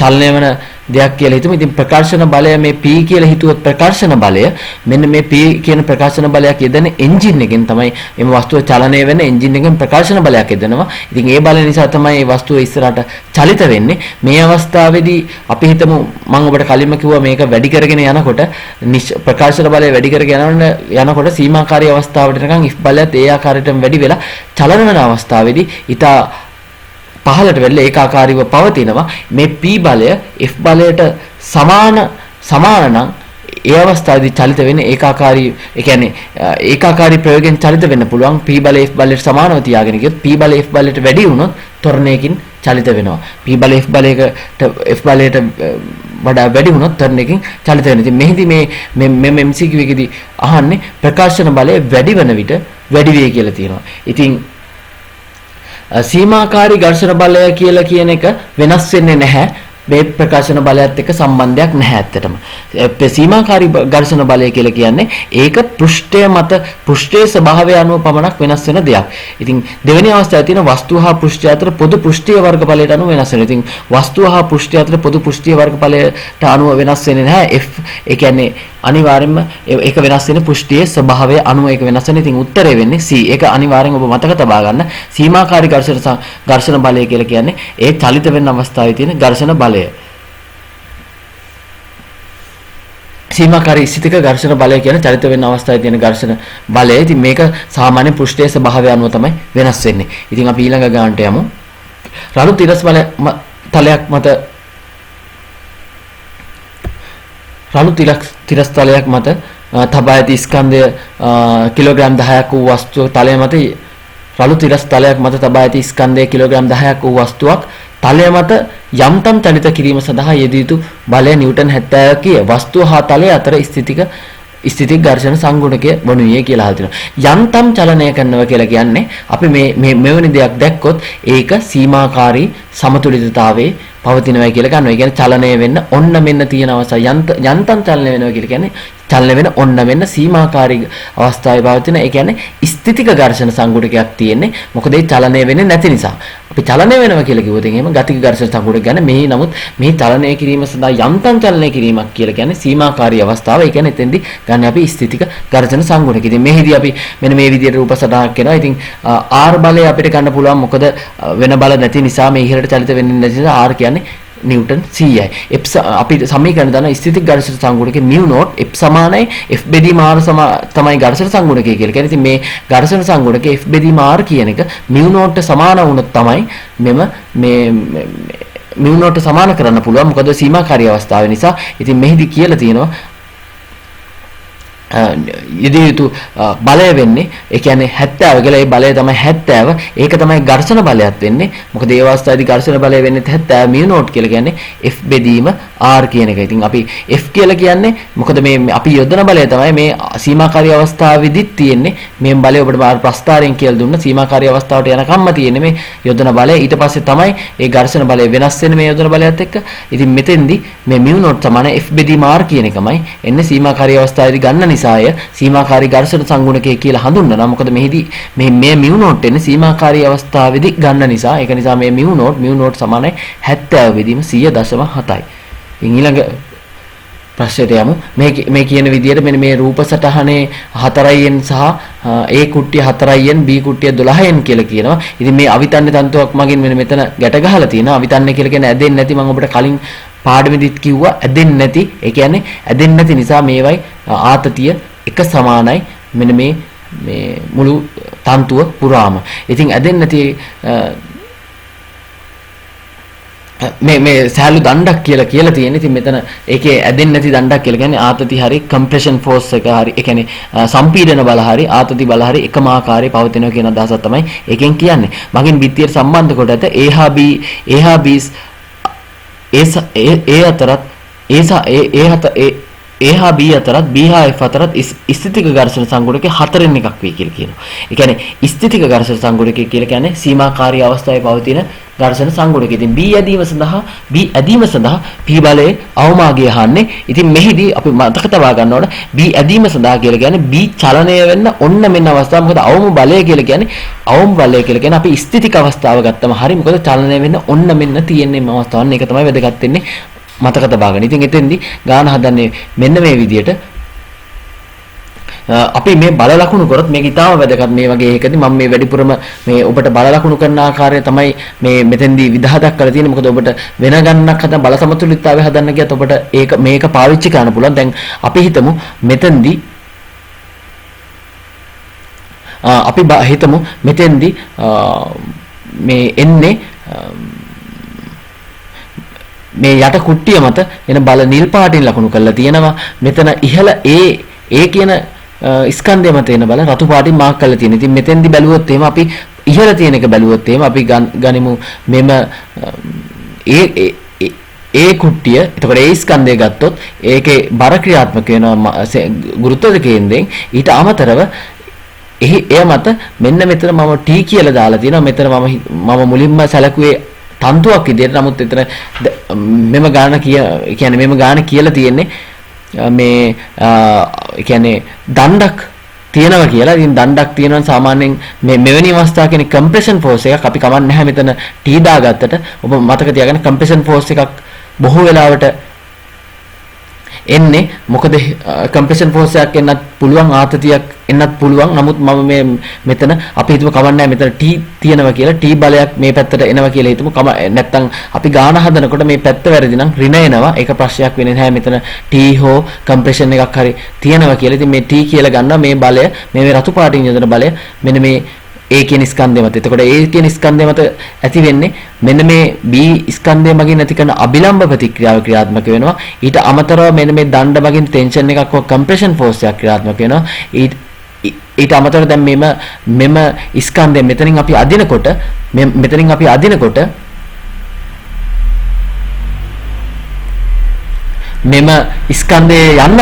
චලනය වෙන දෙයක් කියලා හිතමු. ඉතින් ප්‍රකාශන බලය මේ P කියලා හිතුවොත් ප්‍රකාශන බලය මෙන්න මේ P කියන ප්‍රකාශන බලයක් යෙදෙන එන්ජින් එකෙන් තමයි මේ වස්තුව චලනය වෙන එන්ජින් එකෙන් ප්‍රකාශන බලයක් යෙදෙනවා. ඉතින් ඒ බලය නිසා තමයි මේ වස්තුව ඉස්සරහට චලිත වෙන්නේ. මේ අවස්ථාවේදී අපි හිතමු මම ඔබට කලින්ම කිව්වා මේක වැඩි කරගෙන යනකොට ප්‍රකාශන බලය වැඩි කරගෙන යනකොට සීමාකාරී අවස්ථාවට නිකන් if බලයත් ඒ ආකාරයටම වැඩි වෙලා චලන වෙන අවස්ථාවේදී ඊට පහළට වෙලා ඒකාකාරීව පවතිනවා. මේ P බලය F බලයට සමාන නම් ඒ අවස්ථාවේදී චලිත වෙන්නේ ඒකාකාරී. ඒ කියන්නේ ඒකාකාරී ප්‍රයෝගයෙන් චලිත වෙන්න පුළුවන්. P බලය F බලයට සමානව තියාගෙන ගියොත් P බලය F බලයට වැඩි වුණොත් ත්වරණයකින් චලිත වෙනවා. P බලය F බලයට වඩා වැඩි වුණොත් ත්වරණයකින් චලිත වෙනවා. ඉතින් මෙහිදී මේ MCQ එකේදී අහන්නේ ප්‍රකාශන බලය වැඩි වෙන විට වැඩි වේ කියලා තියෙනවා. ඉතින් සීමාකාරී ඝර්ෂණ බලය කියලා කියන එක වෙනස් වෙන්නේ නැහැ. මේ ප්‍රකාශන බලයත් එක්ක සම්බන්ධයක් නැහැ ඇත්තටම. සීමාකාරී ඝර්ෂණ බලය කියලා කියන්නේ ඒක පෘෂ්ඨය මත පෘෂ්ඨයේ ස්වභාවය අනුව පමණක් වෙනස් වෙන දෙයක්. ඉතින් දෙවෙනි අවස්ථාවේ තියෙන වස්තුව හා පෘෂ්ඨය අතර පොදු පෘෂ්ඨීය වර්ගඵලයට අනුව වෙනස් වෙනවා. ඉතින් වස්තුව හා පෘෂ්ඨය අතර පොදු පෘෂ්ඨීය වර්ගඵලයට අනුව වෙනස් වෙන්නේ නැහැ. F ඒ කියන්නේ අනිවාර්යයෙන්ම ඒක වෙනස් වෙන පෘෂ්ඨයේ ස්වභාවය අනුව ඒක වෙනස් වෙන. ඉතින් උත්තරේ වෙන්නේ C. ඒක අනිවාර්යෙන් ඔබ මතක තබා ගන්න. සීමාකාරී ඝර්ෂණ බලය කියලා කියන්නේ ඒ චලිත වෙන අවස්ථාවේ තියෙන ඝර්ෂණ බලය. සීමාකාරී ස්ථිතික ඝර්ෂණ බලය කියන්නේ චලිත වෙන අවස්ථාවේ තියෙන ඝර්ෂණ බලය. ඉතින් මේක සාමාන්‍ය පෘෂ්ඨයේ ස්වභාවය අනුව තමයි වෙනස් වෙන්නේ. ඉතින් අපි ඊළඟ ගානට යමු. රළු තිරස් තලයක් මත රළු තිරස් තලයක් මත තබා ඇති ස්කන්ධය කිලෝග්‍රෑම් 10ක් වූ වස්තුව තලය මත රළු තිරස් තලයක් මත තබා ඇති ස්කන්ධය කිලෝග්‍රෑම් 10ක් වූ වස්තුවක් තලය මත යම්තම් චලිත කිරීම සඳහා යෙදිය යුතු බලය නිව්ටන් 70 කිය වස්තුව හා තලය අතර ස්ථිතික ඝර්ෂණ සංගුණකය වනුයේ කියලා අහලා තිනවා. යම්තම් චලනය කරනවා කියලා කියන්නේ අපි මේ මෙවැනි දෙයක් දැක්කොත් ඒක සීමාකාරී සමතුලිතතාවයේ පවතිනවා කියලා ගන්නවා. ඒ කියන්නේ චලනය වෙන්න ඔන්න මෙන්න තියෙන අවස්ථාව යන්තම් චලනය වෙනවා කියලා කියන්නේ චලනය වෙන ඔන්න මෙන්න සීමාකාරී අවස්ථාවේ පවතින. ඒ කියන්නේ ස්ථිතික ඝර්ෂණ සංගුණකයක් තියෙන්නේ. මොකද ඒ චලනය වෙන්නේ නැති නිසා. අපි චලනය වෙනවා කියලා කිව්වොත් එහෙම ගතික ඝර්ෂණ සංගුණක ගන්න මේ නමුත් මේ චලනය කිරීම සඳහා යම්තම් චලනය කිරීමක් කියලා කියන්නේ සීමාකාරී අවස්ථාව. ඒ කියන්නේ එතෙන්දී ගන්න අපි ස්ථිතික ඝර්ෂණ සංගුණක. ඉතින් මේෙහිදී අපි මෙන්න මේ විදිහට රූප සටහනක් කරනවා. ඉතින් R බලය අපිට ගන්න පුළුවන් මොකද වෙන බල නැති නිසා මේ ඉහළට චලිත වෙන්නේ නැති නිසා R කියන්නේ නිව්ටන් 100යි. F අපි සමීකරණ දාන ස්ථිතික ඝර්ෂණ සංගුණකේ mu not F සමානයි F බෙදීම R තමයි ඝර්ෂණ සංගුණකය කියලා. කියන්නේ ඉතින් මේ ඝර්ෂණ සංගුණකේ F බෙදීම R කියන එක mu not සමාන වුණොත් තමයි මේ mu not සමාන කරන්න පුළුවන්. මොකද සීමාකාරී අවස්ථාව නිසා. ඉතින් මෙහිදී කියලා තියෙනවා යෙදිය යුතු බලය වෙන්නේ ඒ කියන්නේ 70 කියලා. ඒ බලය තමයි 70. ඒක තමයි ඝර්ෂණ බලයක් වෙන්නේ. මොකද ඒ අවස්ථාවේදී ඝර්ෂණ බලය වෙන්නේ 70 mu not කියලා කියන්නේ F බෙදීම R කියන එක. ඉතින් අපි F කියලා කියන්නේ මොකද මේ අපි යොදන බලය තමයි මේ සීමාකාරී අවස්ථාවේදීත් තියෙන්නේ. මේ බලය ඔබට ප්‍රස්ථාරයෙන් කියලා දුන්න සීමාකාරී අවස්ථාවට යනකම්ම තියෙන්නේ මේ යොදන බලය. ඊට පස්සේ තමයි ඒ ඝර්ෂණ බලය වෙනස් වෙන්නේ මේ යොදන බලයත් එක්ක. ඉතින් මෙතෙන්දී මේ mu not සමාන F බෙදීම R කියන එකමයි එන්නේ සීමාකාරී අවස්ථාවේදී ගන්න නිසා සීමාකාරී ඝර්ෂණ සංගුණකය කියලා හඳුන්වනවා. මොකද මෙහිදී මේ mu not එන්නේ සීමාකාරී අවස්ථාවේදී ගන්න නිසා. ඒක නිසා මේ mu not සමානයි 70 බෙදීම 100.7යි. ඊළඟ ප්‍රශ්නයට යමු. මේ කියන විදිහට මෙන්න මේ රූප සටහනේ 4n සහ A කුට්ටිය 4n B කුට්ටිය 12n කියලා කියනවා. ඉතින් මේ අවිතන්නේ තන්තුවක් මගින් මෙතන ගැට ගහලා තියෙනවා. අවිතන්නේ කියලා කියන්නේ ඇදෙන්නේ නැති. මම ඔබට කලින් පාඩමෙදිත් කිව්වා ඇදෙන්නේ නැති. ඒ කියන්නේ ඇදෙන්නේ නැති නිසා මේවයි ආතතිය එක සමානයි මෙන්න මේ මුළු තන්තුව පුරාම. ඉතින් ඇදෙන්නේ නැති මේ සෑලු දණ්ඩක් කියලා තියෙන. ඉතින් මෙතන ඒකේ ඇදෙන්නේ නැති දණ්ඩක් කියලා කියන්නේ ආතති හරි කම්ප්‍රෙෂන් ෆෝස් එක හරි ඒ කියන්නේ සම්පීඩන බල හරි ආතති බල හරි එකම ආකාරයේ පවතිනවා කියන අදහසක් තමයි ඒකෙන් කියන්නේ. මගින් බිත්තියට සම්බන්ධ කොට ඇත A හා B A හා B අතරත් B හා F අතරත් ස්ථිතික ඝර්ෂණ සංගුණකේ 4න් එකක් වේ කියලා කියනවා. ඒ කියන්නේ ස්ථිතික ඝර්ෂණ සංගුණකය කියලා කියන්නේ සීමාකාරී අවස්ථාවේ පවතින ඝර්ෂණ සංගුණකය. ඉතින් B ඇදීම සඳහා P බලයේ අවමාගය අහන්නේ. ඉතින් මෙහිදී අපි මතක තබා ගන්න ඕන B ඇදීම සඳහා කියලා කියන්නේ B චලනය වෙන්න ඔන්න මෙන්න අවස්ථාව. මොකද අවම බලය කියලා කියන්නේ අපි ස්ථිතික අවස්ථාව ගත්තම හරි. මොකද චලනය වෙන්න ඔන්න මෙන්න තියෙන්නේ අවස්ථාවන්. ඒක තමයි වැදගත් වෙන්නේ. මතක තබා ගන්න. ඉතින් එතෙන්දී ගාන හදන්නේ මෙන්න මේ විදියට අපි මේ බල ලකුණු කරොත් මේක ඉතාම වැදගත්. මේ වගේ එකදී මම මේ වැඩිපුරම මේ ඔබට බල ලකුණු කරන ආකාරය තමයි මේ මෙතෙන්දී විදහා දක්වලා තියෙන්නේ. මොකද ඔබට වෙන ගණනක් හදන බල සමතුලිතතාවය හදන්න ගියත් ඔබට මේක පාවිච්චි කරන්න පුළුවන්. දැන් අපි හිතමු මෙතෙන්දී මේ එන්නේ මේ යට කුට්ටිය මත එන බල නිල් පාටින් ලකුණු කරලා තියෙනවා. මෙතන ඉහළ A කියන ස්කන්ධය මත එන බල රතු පාටින් මාක් කරලා තියෙනවා. ඉතින් මෙතෙන්දි බැලුවොත් එහෙම අපි ඉහළ තියෙන එක බැලුවොත් එහෙම අපි ගනිමු මෙම A කුට්ටිය. එතකොට A ස්කන්ධය ගත්තොත් ඒකේ බර ක්‍රියාත්මක වෙනවා ගුරුත්වාකර්ෂණ කේන්ද්‍රයෙන්. ඊට අමතරව එය මත මෙන්න මෙතන මම T කියලා දාලා තියෙනවා. මෙතන මම මුලින්ම සැලකුවේ තන්තුවක් විදියට. නමුත් එතන මෙම ගාන කියන්නේ මෙම ගාන කියලා තියෙන්නේ මේ කියන්නේ දණ්ඩක් තියෙනවා කියලා. ඉතින් දණ්ඩක් තියෙනවා සාමාන්‍යයෙන් මෙවැනි අවස්ථා කියන්නේ කම්ප්‍රෙෂන් ෆෝස් එකක් අපි කමන්නේ නැහැ මෙතන T දාගත්තට. ඔබ මතක තියාගන්න කම්ප්‍රෙෂන් ෆෝස් එකක් බොහෝ වෙලාවට එන්නේ මොකද කම්ප්‍රෙෂන් ෆෝස් එකක් එන්නත් පුළුවන් ආතතියක් එන්නත් පුළුවන්. නමුත් මම මේ මෙතන අපි හිතමු කමන්නේ නැහැ මෙතන T තියෙනවා කියලා T බලයක් මේ පැත්තට එනවා කියලා හිතමු. නැත්තම් අපි ගාන හදනකොට මේ පැත්ත වැරදි නම් ඍණ එනවා. ඒක ප්‍රශ්නයක් වෙන්නේ නැහැ. මෙතන T හෝ කම්ප්‍රෙෂන් එකක් හරි තියෙනවා කියලා. ඉතින් මේ T කියලා ගන්නවා මේ බලය මේ රතු පාටින් යොදන බලය මෙන්න මේ A කියන ස්කන්ධය මත. එතකොට A කියන ස්කන්ධය මත ඇති වෙන්නේ මෙන්න මේ B ස්කන්ධය මගින් ඇති කරන අභිලම්බ ප්‍රතික්‍රියාව ක්‍රියාත්මක වෙනවා. ඊට අමතරව මෙන්න මේ දණ්ඩ මගින් ටෙන්ෂන් එකක් හෝ කම්ප්‍රෙෂන් ෆෝස් එකක් ක්‍රියාත්මක වෙනවා. ඊට අමතරව දැන් මෙම ස්කන්ධය මෙතනින් අපි අදිනකොට මෙම ස්කන්ධයේ යන්න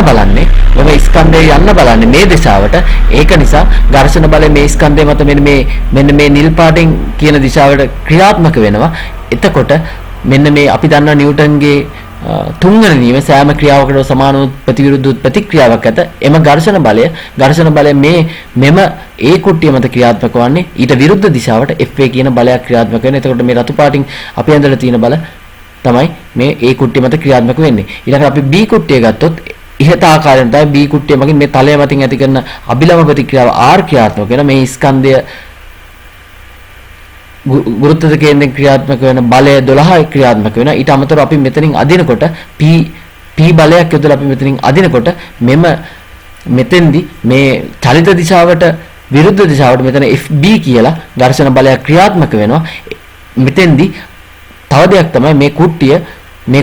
බලන්නේ මේ දිශාවට. ඒක නිසා ඝර්ෂණ බලය මේ ස්කන්ධය මත මෙන්න මේ නිල් පාටින් කියන දිශාවට ක්‍රියාත්මක වෙනවා. එතකොට මෙන්න මේ අපි දන්නා නිව්ටන්ගේ තුන්වෙනි නියම සෑම ක්‍රියාවකටම සමාන ප්‍රතිවිරුද්ධ ප්‍රතික්‍රියාවක් ඇත. එම ඝර්ෂණ බලය මෙම ඒ කුට්ටිය මත ක්‍රියාත්මක වන්නේ ඊට විරුද්ධ දිශාවට FA කියන බලයක් ක්‍රියාත්මක වෙනවා. එතකොට මේ රතු පාටින් අපි ඇඳලා තියෙන බල තමයි මේ A කුට්ටිය මත ක්‍රියාත්මක වෙන්නේ. ඊළඟට අපි B කුට්ටිය ගත්තොත් ඉහත ආකාරයෙන් තමයි B කුට්ටිය මගින් මේ තලය මතින් ඇති කරන අභිලම්බ ප්‍රතික්‍රියාව R ක්‍රියාත්මක වෙනවා. මේ ස්කන්ධය ගුරුත්ව කේන්ද්‍රයෙන් ක්‍රියාත්මක වෙන බලය 12 ක්‍රියාත්මක වෙනවා. ඊට අමතරව අපි මෙතනින් අදිනකොට P බලයක් යොදලා අපි මෙතනින් අදිනකොට මෙතෙන්දි මේ චලිත දිශාවට විරුද්ධ දිශාවට මෙතන FB කියලා ඝර්ෂණ බලයක් ක්‍රියාත්මක වෙනවා. මෙතෙන්දි තව දෙයක් තමයි මේ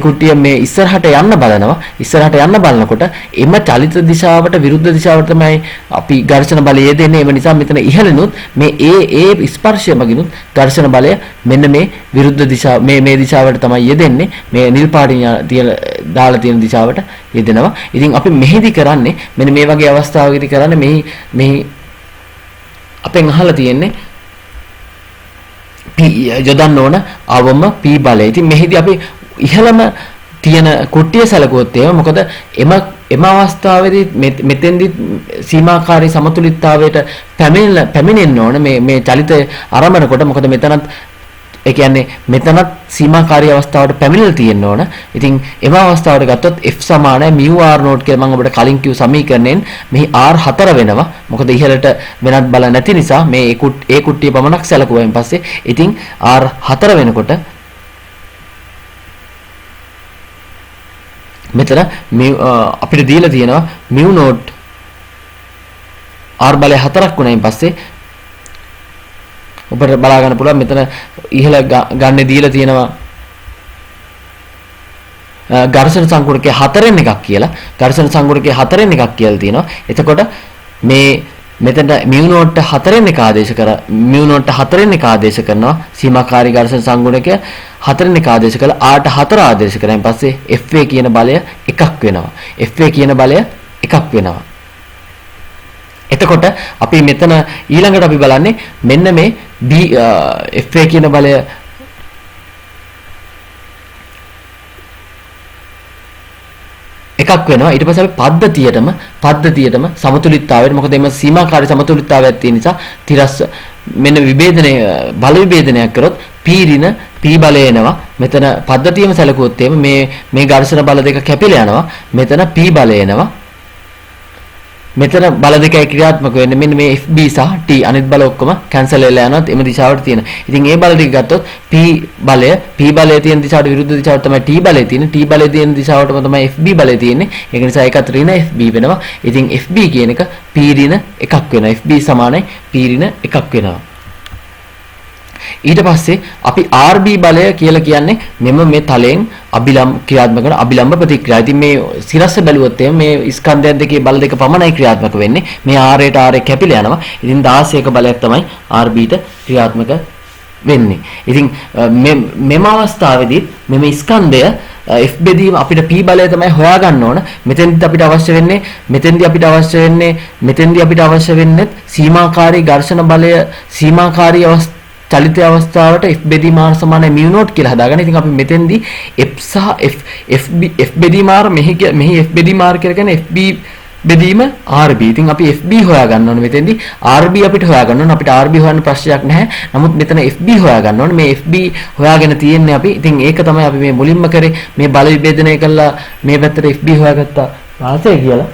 කුට්ටිය මේ ඉස්සරහට යන්න බලනකොට එම චලිත දිශාවට විරුද්ධ දිශාවට තමයි අපි ඝර්ෂණ බලය දෙන්නේ. ඒ නිසා මෙතන ඉහළිනුත් මේ ඒ ස්පර්ශය මගිනුත් ඝර්ෂණ බලය මෙන්න මේ විරුද්ධ දිශාව මේ දිශාවට තමයි යෙදෙන්නේ. මේ නිල් පාටින් දාලා තියෙන දිශාවට යෙදෙනවා. ඉතින් අපි මෙහිදී කරන්නේ මෙන්න මේ වගේ අවස්ථාවකදී කරන්නේ මෙහි අපෙන් අහලා තියෙන්නේ P යොදන්න ඕන අවම P බලය. ඉතින් මෙහිදී අපි ඉහළම තියෙන කුට්ටිය සැලකුවොත් එහෙම මොකද එම අවස්ථාවේදී මෙතෙන්දි සීමාකාරී සමතුලිතතාවයට පැමිණෙන්න ඕන මේ චලිත ආරම්භනකොට. මොකද මෙතනත් ඒ කියන්නේ මෙතනත් සීමාකාරී අවස්ථාවට පැමිණලා තියෙන්න ඕන. ඉතින් එම අවස්ථාවට ගත්තොත් F සමානයි μ r නෝට් කියලා මම ඔබට කලින් කිව්ව සමීකරණයෙන් මෙහි r 4 වෙනවා. මොකද ඉහළට වෙනත් බල නැති නිසා මේ ඒ කුට්ටිය පමණක් සැලකුවායින් පස්සේ ඉතින් r 4 වෙනකොට මෙතන අපිට දීලා තියෙනවා μ නෝට් r බලය 4ක් වුණායින් පස්සේ ඔබට බලා ගන්න පුළුවන් මෙතන ඉහළ ගන්න දීලා තියෙනවා ඝර්ෂණ සංකුණකයේ 4න් එකක් කියලා. ඝර්ෂණ සංකුණකයේ 4න් එකක් කියලා තියෙනවා. එතකොට මෙතන μ නෝට් 4න් එක ආදේශ කරනවා සීමාකාරී ඝර්ෂණ සංකුණකය 4න් එක ආදේශ කළා r ට 4 ආදේශ කරායින් පස්සේ FA කියන බලය එකක් වෙනවා. එතකොට අපි මෙතන ඊළඟට අපි බලන්නේ මෙන්න මේ B FA කියන බලය එකක් වෙනවා. ඊට පස්සේ අපි පද්ධතියටම සමතුලිතතාවයට මොකද එම සීමාකාරී සමතුලිතතාවයක් තියෙන නිසා තිරස් මෙන්න බල විභේදනයක් කරොත් P ඍණ P බලය එනවා. මෙතන පද්ධතියම සැලකුවොත් එහෙම මේ ඝර්ෂණ බල දෙක කැපිලා යනවා. මෙතන P බලය එනවා. මෙතන බල දෙකයි ක්‍රියාත්මක වෙන්නේ. මෙන්න මේ FB සහ T අනිත් බල ඔක්කොම කැන්සල් වෙලා යනවා. එම දිශාවට තියෙන. ඉතින් මේ බල ටික ගත්තොත් P බලය තියෙන දිශාවට විරුද්ධ දිශාවට තමයි T බලය තියෙන්නේ. T බලය තියෙන දිශාවටම තමයි FB බලය තියෙන්නේ. ඒක නිසා ඒකත් ඍණ FB වෙනවා. ඉතින් FB කියන එක P ඍණ එකක් වෙනවා. FB සමානයි P ඍණ එකක් වෙනවා. ඊට පස්සේ අපි RB බලය කියලා කියන්නේ මෙම මේ තලයෙන් ක්‍රියාත්මක කරන අභිලම්බ ප්‍රතික්‍රියාව. ඉතින් මේ සිරස්ස බැලුවොත් එහෙනම් මේ ස්කන්ධයන් දෙකේ බල දෙක පමණයි ක්‍රියාත්මක වෙන්නේ. මේ R ට R කැපිලා යනවා. ඉතින් 16ක බලයක් තමයි RB ට ක්‍රියාත්මක වෙන්නේ. ඉතින් මෙම අවස්ථාවේදී මෙම ස්කන්ධය F බෙදීම අපිට P බලය තමයි හොයාගන්න ඕන. මෙතෙන්දී අපිට අවශ්‍ය වෙන්නේ සීමාකාරී ඝර්ෂණ බලය සීමාකාරී චලිත අවස්ථාවට f බෙදීම r සමානයි mu not කියලා හදාගන්න. ඉතින් අපි මෙතෙන්දී f සහ f බෙදීම r මෙහි f බෙදීම r කියලා කියන්නේ fb බෙදීම RB. ඉතින් අපි FB හොයා ගන්න ඕනේ මෙතෙන්දී. RB අපිට හොයා ගන්න ඕනේ. අපිට RB හොයන්න ප්‍රශ්නයක් නැහැ. නමුත් මෙතන FB හොයා ගන්න ඕනේ. මේ FB හොයාගෙන තියෙන්නේ අපි. ඉතින් ඒක තමයි අපි මේ මුලින්ම කරේ. මේ බල විභේදනය කළා මේ පැත්තට FB හොයාගත්තා වාසය කියලා.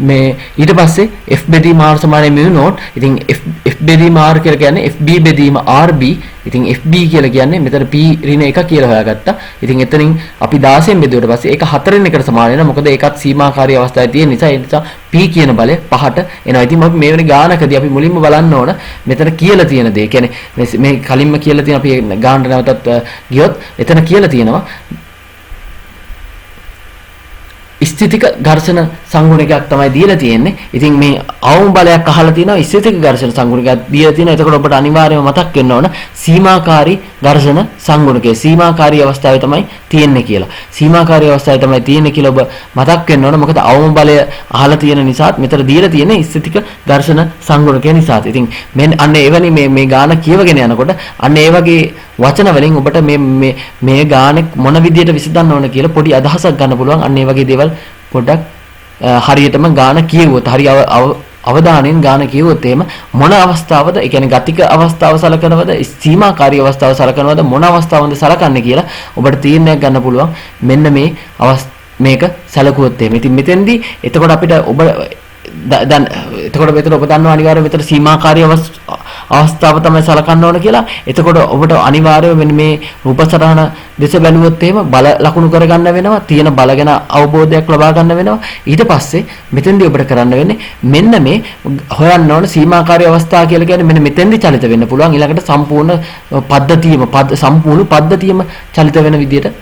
මේ ඊට පස්සේ f බෙදීම r සමානයි mu not. ඉතින් f බෙදීම r කියලා කියන්නේ fb බෙදීම rb. ඉතින් fb කියලා කියන්නේ මෙතන p ඍණ 1 කියලා හොයාගත්තා. ඉතින් එතනින් අපි 16න් බෙදුවට පස්සේ ඒක 4න් එකට සමාන වෙනවා. මොකද ඒකත් සීමාකාරී අවස්ථාවේ තියෙන නිසා ඒ නිසා p කියන බලය 5ට එනවා. ඉතින් අපි මේ වෙන ගානකදී අපි මුලින්ම බලන්න ඕන මෙතන කියලා තියෙන දේ. කියන්නේ මේ කලින්ම කියලා තියෙන අපි ගානට නැවතත් ගියොත් එතන කියලා තියෙනවා ස්ථිතික ඝර්ෂණ සංගුණිකයක් තමයි දීලා තියෙන්නේ. ඉතින් මේ අවම බලයක් අහලා තිනවා ස්ථිතික ඝර්ෂණ සංගුණිකයක් දීලා තිනවා. එතකොට ඔබට අනිවාර්යයෙන්ම මතක් වෙන්න ඕන සීමාකාරී ඝර්ෂණ සංගුණිකය. සීමාකාරී අවස්ථාවේ තමයි තියෙන්නේ කියලා. සීමාකාරී අවස්ථාවේ තමයි තියෙන්නේ කියලා ඔබ මතක් වෙන්න ඕන. මොකද අවම බලය අහලා තියෙන නිසාත් මෙතන දීලා තියෙන්නේ ස්ථිතික ඝර්ෂණ සංගුණිකය නිසාත්. ඉතින් මෙන්න අන්න එවැනි මේ ගාන කියවගෙන යනකොට අන්න ඒ වගේ වචන වලින් ඔබට මේ ගාන මොන විදියට විසඳන්න ඕන කියලා පොඩි අදහසක් ගන්න පුළුවන්. අන්න ඒ වගේ දේවල් පොඩ්ඩක් හරියටම ගාන කියවුවොත් හරි අවධානයෙන් ගාන කියවුවොත් එහෙම මොන අවස්ථාවද ඒ කියන්නේ ගතික අවස්ථාව සලකනවද සීමාකාරී අවස්ථාව සලකනවද මොන අවස්ථාවන්ද සලකන්නේ කියලා ඔබට තීරණයක් ගන්න පුළුවන් මෙන්න මේ මේක සැලකුවොත් එහෙම. ඉතින් මෙතෙන්දී එතකොට අපිට ඔබ දැන් එතකොට මෙතන ඔබ දන්නවා අනිවාර්යයෙන් මෙතන සීමාකාරී අවස්ථාව තමයි සලකන්න ඕන කියලා. එතකොට ඔබට අනිවාර්යයෙන් මෙන්න මේ රූප සටහන දෙස බැලුවොත් එහෙම බල ලකුණු කරගන්න වෙනවා. තියෙන බල ගැන අවබෝධයක් ලබා ගන්න වෙනවා. ඊට පස්සේ මෙතෙන්දී ඔබට කරන්න වෙන්නේ මෙන්න මේ හොයන්න ඕන සීමාකාරී අවස්ථා කියලා කියන්නේ මෙන්න මෙතෙන්දී චලිත වෙන්න පුළුවන්. ඊළඟට සම්පූර්ණ සම්පූර්ණ පද්ධතියම චලිත වෙන විදියට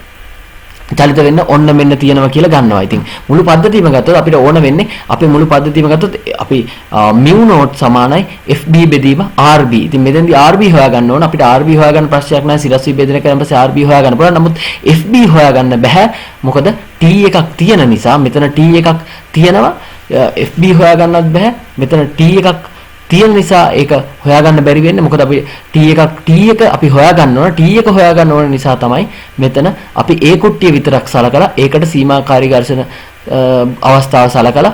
චලිත වෙන්න ඔන්න මෙන්න තියෙනවා කියලා ගන්නවා. ඉතින් මුළු පද්ධතියම ගත්තොත් අපිට ඕන වෙන්නේ අපි මුළු පද්ධතියම ගත්තොත් අපි mu not සමානයි fb බෙදීම rb. ඉතින් මෙතෙන්දී rb හොයා ගන්න ඕන. අපිට rb හොයා ගන්න ප්‍රශ්නයක් නැහැ. සිරස් විභේදනය කරන පස්සේ rb හොයා ගන්න පුළුවන්. නමුත් fb හොයා ගන්න බෑ. මොකද t එකක් තියෙන නිසා මෙතන t එකක් තියෙනවා. fb හොයා ගන්නත් බෑ. මෙතන t එකක් තියෙන නිසා ඒක හොයාගන්න බැරි වෙන්නේ. මොකද අපි t1 අපි හොයාගන්න ඕන. t1 හොයාගන්න ඕන නිසා තමයි මෙතන අපි ඒ කුට්ටිය විතරක් සලකලා ඒකට සීමාකාරී ඝර්ෂණ අවස්ථාව සලකලා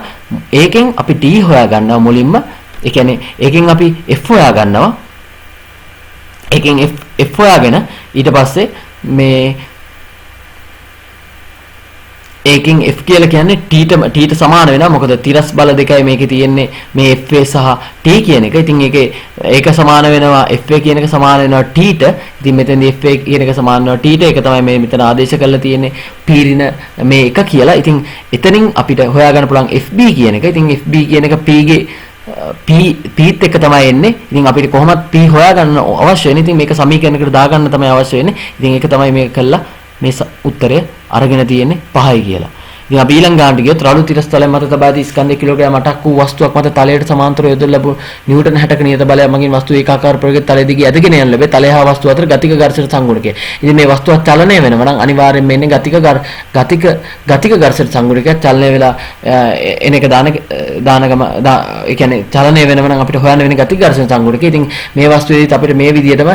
ඒකෙන් අපි t හොයාගන්නවා මුලින්ම. ඒ කියන්නේ ඒකෙන් අපි f හොයාගන්නවා. ඒකෙන් f හොයාගෙන ඊට පස්සේ මේ ඒකෙන් f කියලා කියන්නේ t ට සමාන වෙනවා. මොකද තිරස් බල දෙකයි මේකේ තියෙන්නේ මේ fa සහ t කියන එක. ඉතින් ඒක සමාන වෙනවා fa කියන එක සමාන වෙනවා t ට. ඉතින් මෙතෙන්දී fa කියන එක සමාන වෙනවා t ට. ඒක තමයි මේ මෙතන ආදේශ කරලා තියෙන්නේ පීරින මේ එක කියලා. ඉතින් එතනින් අපිට හොයාගන්න පුළුවන් fb කියන එක. ඉතින් fb කියන එක p ගේ p එක තමයි එන්නේ. ඉතින් අපිට කොහොමද p හොයාගන්න අවශ්‍ය වෙන්නේ. ඉතින් මේක සමීකරණයකට දාගන්න තමයි අවශ්‍ය වෙන්නේ. ඉතින් ඒක තමයි මේක කළා මේ උත්තරය අරගෙන තියෙන්නේ 5යි කියලා. ඉතින් අපි ඊළඟ ගානට ගියොත් රළු තිරස් තලය මත තබා දී ස්කන්ධ කිලෝග්‍රෑම් 8ක් වූ වස්තුවක් මත තලයට සමාන්තරව යොදලා ලැබු නිව්ටන් 60ක නියත බලය මගින් වස්තු ඒකාකාර ප්‍රවේග තලය දිගේ ඇදගෙන යන ලැබේ තලය හා වස්තුව අතර ගතික ඝර්ෂණ සංගුණකය. ඉතින් මේ වස්තුවක් චලනය වෙනවා නම් අනිවාර්යයෙන්ම එන්නේ ගතික ඝර්ෂණ සංගුණකයක් චලනය වෙලා එන එක දානගම ඒ කියන්නේ චලනය වෙනවා නම් අපිට හොයන්න වෙන්නේ ගතික ඝර්ෂණ සංගුණකය. ඉතින් මේ වස්තුවේදීත් අපිට මේ විදිහටම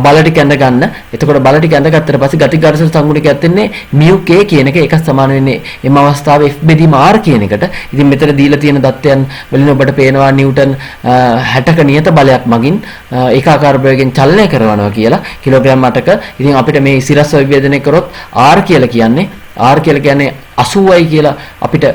බල ටික ඇඳ ගන්න. එතකොට බල ටික ඇඳගත්තට පස්සේ ගතික ඝර්ෂණ සංගුණකයක් දෙන්නේ mu k කියන එක එකක් සමාන වෙන්නේ එම අවස්ථාවේ f බෙදීම r කියන එකට. ඉතින් මෙතන දීලා තියෙන දත්තයන් වලින් ඔබට පේනවා නිව්ටන් 60ක නියත බලයක් මගින් ඒකාකාර ප්‍රවේගයෙන් චලනය කරනවා කියලා කිලෝග්‍රෑම් 8ක. ඉතින් අපිට මේ සිරස් විභේදනය කරොත් r කියලා කියන්නේ 80යි කියලා අපිට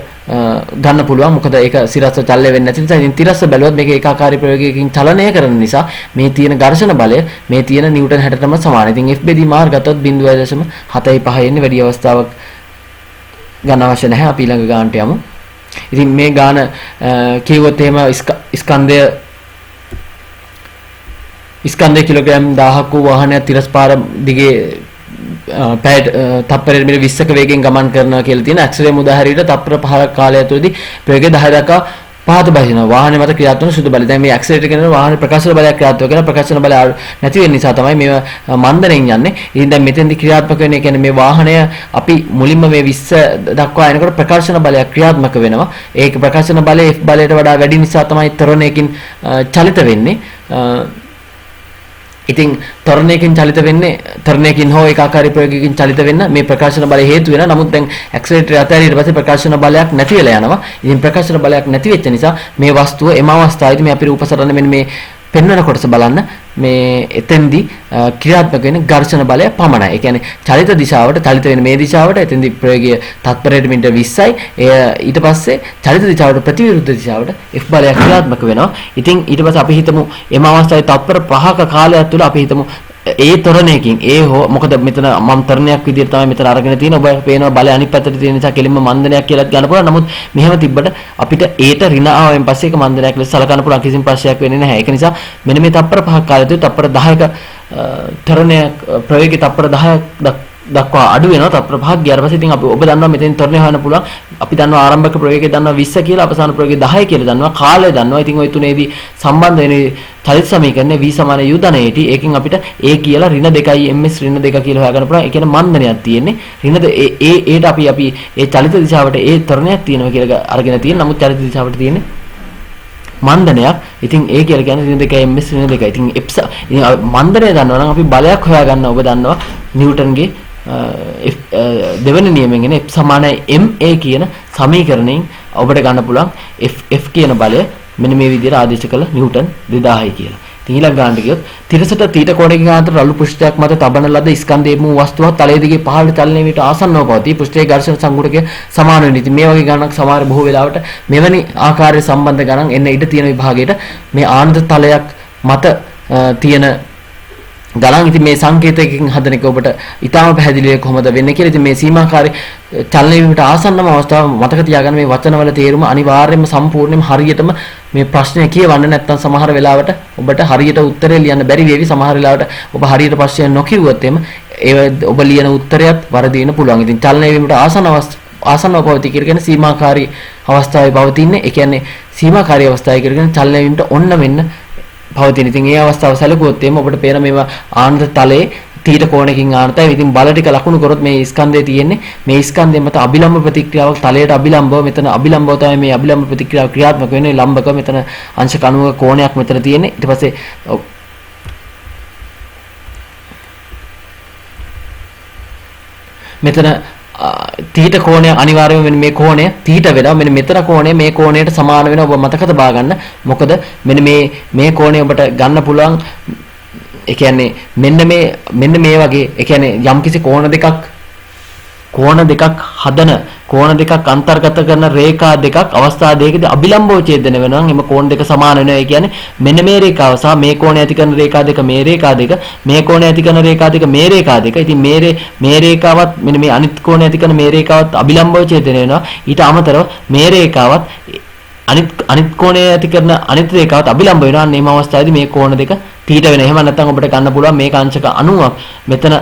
ගන්න පුළුවන්. මොකද ඒක සිරස්ව චලනය වෙන්නේ නැති නිසා. ඉතින් තිරස්ව බැලුවොත් මේක ඒකාකාරී ප්‍රවේගයකින් චලනය කරන නිසා මේ තියෙන ඝර්ෂණ බලය මේ තියෙන නිව්ටන් 60ටම සමානයි. ඉතින් f බෙදීම r ගත්තොත් 0.75 එන්නේ වැඩි අවස්ථාවක් ගන්න අවශ්‍ය නැහැ. අපි ඊළඟ ගානට යමු. ඉතින් මේ ගාන කියවොත් එහෙම ස්කන්ධය කිලෝග්‍රෑම් 1000ක වූ වාහනයක් තිරස් පාර දිගේ පැයට තප්පරයට මිල 20ක වේගයෙන් ගමන් කරනවා කියලා තියෙන ඇක්සලරේ මුදා හැරීමට තප්පර 5ක කාලය තුළදී ප්‍රවේගය 10 දක්වා පහත බහිනවා. වාහනේ මත ක්‍රියාත්මක සුදු බලය. දැන් මේ ඇක්සලරේටර් කියන වාහනේ ප්‍රකාශන බලයක් ක්‍රියාත්මක කරන ප්‍රකාශන බලය නැති වෙන නිසා තමයි මේ මන්දරෙන් යන්නේ. ඉතින් දැන් මෙතෙන්දී ක්‍රියාත්මක වෙන්නේ කියන්නේ මේ වාහනය අපි මුලින්ම මේ 20 දක්වා එනකොට ප්‍රකාශන බලයක් ක්‍රියාත්මක වෙනවා. ඒක ප්‍රකාශන බලය F බලයට වඩා වැඩි නිසා තමයි ත්වරණයකින් චලිත වෙන්නේ. ඉතින් ත්වරණයකින් චලිත වෙන්නේ ත්වරණයකින් හෝ ඒකාකාරී ප්‍රයෝගයකින් චලිත වෙන්න මේ ප්‍රකාශන බලය හේතු වෙනවා. නමුත් දැන් ඇක්සලරේටර් අතහැරියට පස්සේ ප්‍රකාශන බලයක් නැති වෙලා යනවා. ඉතින් ප්‍රකාශන බලයක් නැති වෙච්ච නිසා මේ වස්තුව එම අවස්ථාවේදී මේ අපි රූපසරණ මෙන්න මේ පෙන්වන කොටස බලන්න මේ එතෙන්දී ක්‍රියාත්මක වෙන ඝර්ෂණ බලය පමණයි. ඒ කියන්නේ චලිත දිශාවට චලිත වෙන මේ දිශාවට එතෙන්දී ප්‍රයෝගය තත්පරයට මීටර 20යි. ඊට පස්සේ චලිත දිශාවට ප්‍රතිවිරුද්ධ දිශාවට F බලයක් ක්‍රියාත්මක වෙනවා. ඉතින් ඊට පස්සේ අපි හිතමු එම අවස්ථාවේ තත්පර 5ක කාලයක් තුළ අපි හිතමු ඒ ත්වරණයකින් හෝ මොකද මෙතන මම ත්වරණයක් විදිහට තමයි මෙතන අරගෙන තියෙන. ඔබ පේනවා බලය අනිත් පැත්තට තියෙන නිසා කෙලින්ම මන්දනයක් කියලා ගන්න පුළුවන්. නමුත් මෙහෙම තිබ්බට අපිට ඒට ඍණ ආවෙන් පස්සේ ඒක මන්දනයක් ලෙස සලකන්න පුළුවන් කිසිම ප්‍රශ්නයක් වෙන්නේ නැහැ. ඒක නිසා මෙන්න මේ තප්පර 5ක කාලයේදී තප්පර 10ක ත්වරණයක් ප්‍රවේගී තප්පර 10ක් දක්වා අඩු වෙනවා. තප්පර 5ක් ගියාට පස්සේ ඉතින් අපි ඔබ දන්නවා මෙතෙන් ත්වරණය හොයන්න පුළුවන්. අපි දන්නවා ආරම්භක ප්‍රවේගය දන්නවා 20 කියලා, අවසාන ප්‍රවේගය 10 කියලා දන්නවා. කාලය දන්නවා. ඉතින් ওই තුනේදී සම්බන්ධ වෙන චලිත සමීකරණය v සමාන u ධන at. ඒකෙන් අපිට a කියලා ඍණ 2යි ms ඍණ 2 කියලා හොයාගන්න පුළුවන්. ඒ කියන්නේ මන්දනයක් තියෙන්නේ. ඍණ ඒට අපි ඒ චලිත දිශාවට ඒ ත්වරණයක් තියෙනවා කියලා අරගෙන තියෙන. නමුත් චලිත දිශාවට තියෙන්නේ මන්දනයක්. ඉතින් ඒ කියලා කියන්නේ ඍණ 2යි ms ඍණ 2යි. ඉතින් මන්දනය දන්නවා නම් අපි බලයක් හොයාගන්න ඔබ දන්නවා නිව්ටන්ගේ දෙවන නියමයෙන් එන F සමානයි ma කියන සමීකරණයෙන් ඔබට ගන්න පුළුවන් F කියන බලය මෙන්න මේ විදිහට ආදේශ කළ නිව්ටන් 2000යි කියලා. ඉතින් ඊළඟ ගානට ගියොත් තිරසට තීට කෝණයකින් ආන්තර රළු පෘෂ්ඨයක් මත තබන ලද ස්කන්ධයේ මූ වස්තුවක් තලයේ දිගේ පහළට චලනය වීමට ආසන්නව පවතී. පෘෂ්ඨයේ ඝර්ෂණ සංගුණකය සමාන වෙන. ඉතින් මේ වගේ ගණනක් සමහර බොහෝ වෙලාවට මෙවැනි ආකාරයේ සම්බන්ධ ගණන් එන්න ඉඩ තියෙන විභාගයට මේ ආනන්ද තලයක් මත තියෙන ගණන්. ඉතින් මේ සංකේතයකින් හදන එක ඔබට ඊටාම පැහැදිලිව කොහොමද වෙන්නේ කියලා. ඉතින් මේ සීමාකාරී චලනය වීමට ආසන්නම අවස්ථාව මතක තියාගන්න. මේ වචනවල තේරුම අනිවාර්යයෙන්ම සම්පූර්ණයෙන්ම හරියටම මේ ප්‍රශ්නය කියවන්න නැත්නම් සමහර වෙලාවට ඔබට හරියට උත්තරේ ලියන්න බැරි වේවි. සමහර වෙලාවට ඔබ හරියට ප්‍රශ්නය නොකියුවොත් ඔබ ලියන උත්තරයත් වරදී වෙන්න පුළුවන්. ඉතින් චලනය වීමට ආසන්නව පවතී කියන සීමාකාරී අවස්ථාවේ පවතින්නේ. ඒ කියන්නේ සීමාකාරී අවස්ථාවේ කියන චලනය වීමට ඔන්න මෙන්න පවතින. ඉතින් ඒ අවස්ථාව සැලකුවොත් ඔබට පේන මේවා ආනන්ද තලයේ තීට කෝණයකින් ආනතයි. ඉතින් බල ටික ලකුණු කරොත් මේ ස්කන්ධයේ තියෙන්නේ මේ ස්කන්ධය මත අභිලම්බ ප්‍රතික්‍රියාවක් තලයට අභිලම්බව මෙතන අභිලම්බව තමයි මේ අභිලම්බ ප්‍රතික්‍රියාව ක්‍රියාත්මක වෙන්නේ. ලම්බක මෙතන අංශ 90ක කෝණයක් මෙතන තියෙන්නේ. ඊට පස්සේ මෙතන තීට කෝණය අනිවාර්යයෙන්ම මෙන්න මේ කෝණය තීට වෙනවා. මෙන්න මෙතන කෝණය මේ කෝණයට සමාන වෙනවා. ඔබ මතක තබා ගන්න. මොකද මෙන්න මේ කෝණය ඔබට ගන්න පුළුවන්. ඒ කියන්නේ මෙන්න මේ වගේ ඒ කියන්නේ යම්කිසි කෝණ දෙකක් හදන කෝණ දෙකක් අන්තර්ගත කරන රේඛා දෙකක් අවස්ථා දෙකකදී අභිලම්බව ඡේදනය වෙනවා නම් එම කෝණ දෙක සමාන වෙනවා. ඒ කියන්නේ මෙන්න මේ රේඛාව සහ මේ කෝණය ඇති කරන රේඛා දෙක මේ රේඛා දෙක මේ කෝණය ඇති කරන රේඛා දෙක මේ රේඛා දෙක. ඉතින් මේ රේඛාවත් මෙන්න මේ අනිත් කෝණය ඇති කරන මේ රේඛාවත් අභිලම්බව ඡේදනය වෙනවා. ඊට අමතරව මේ රේඛාවත් අනිත් කෝණය ඇති කරන අනිත් රේඛාවත් අභිලම්බ වෙනවා. අන්න මේ අවස්ථාවේදී මේ කෝණ දෙක තීට වෙනවා. එහෙම නැත්නම් ඔබට ගන්න පුළුවන් මේක අංශක 90ක් මෙතන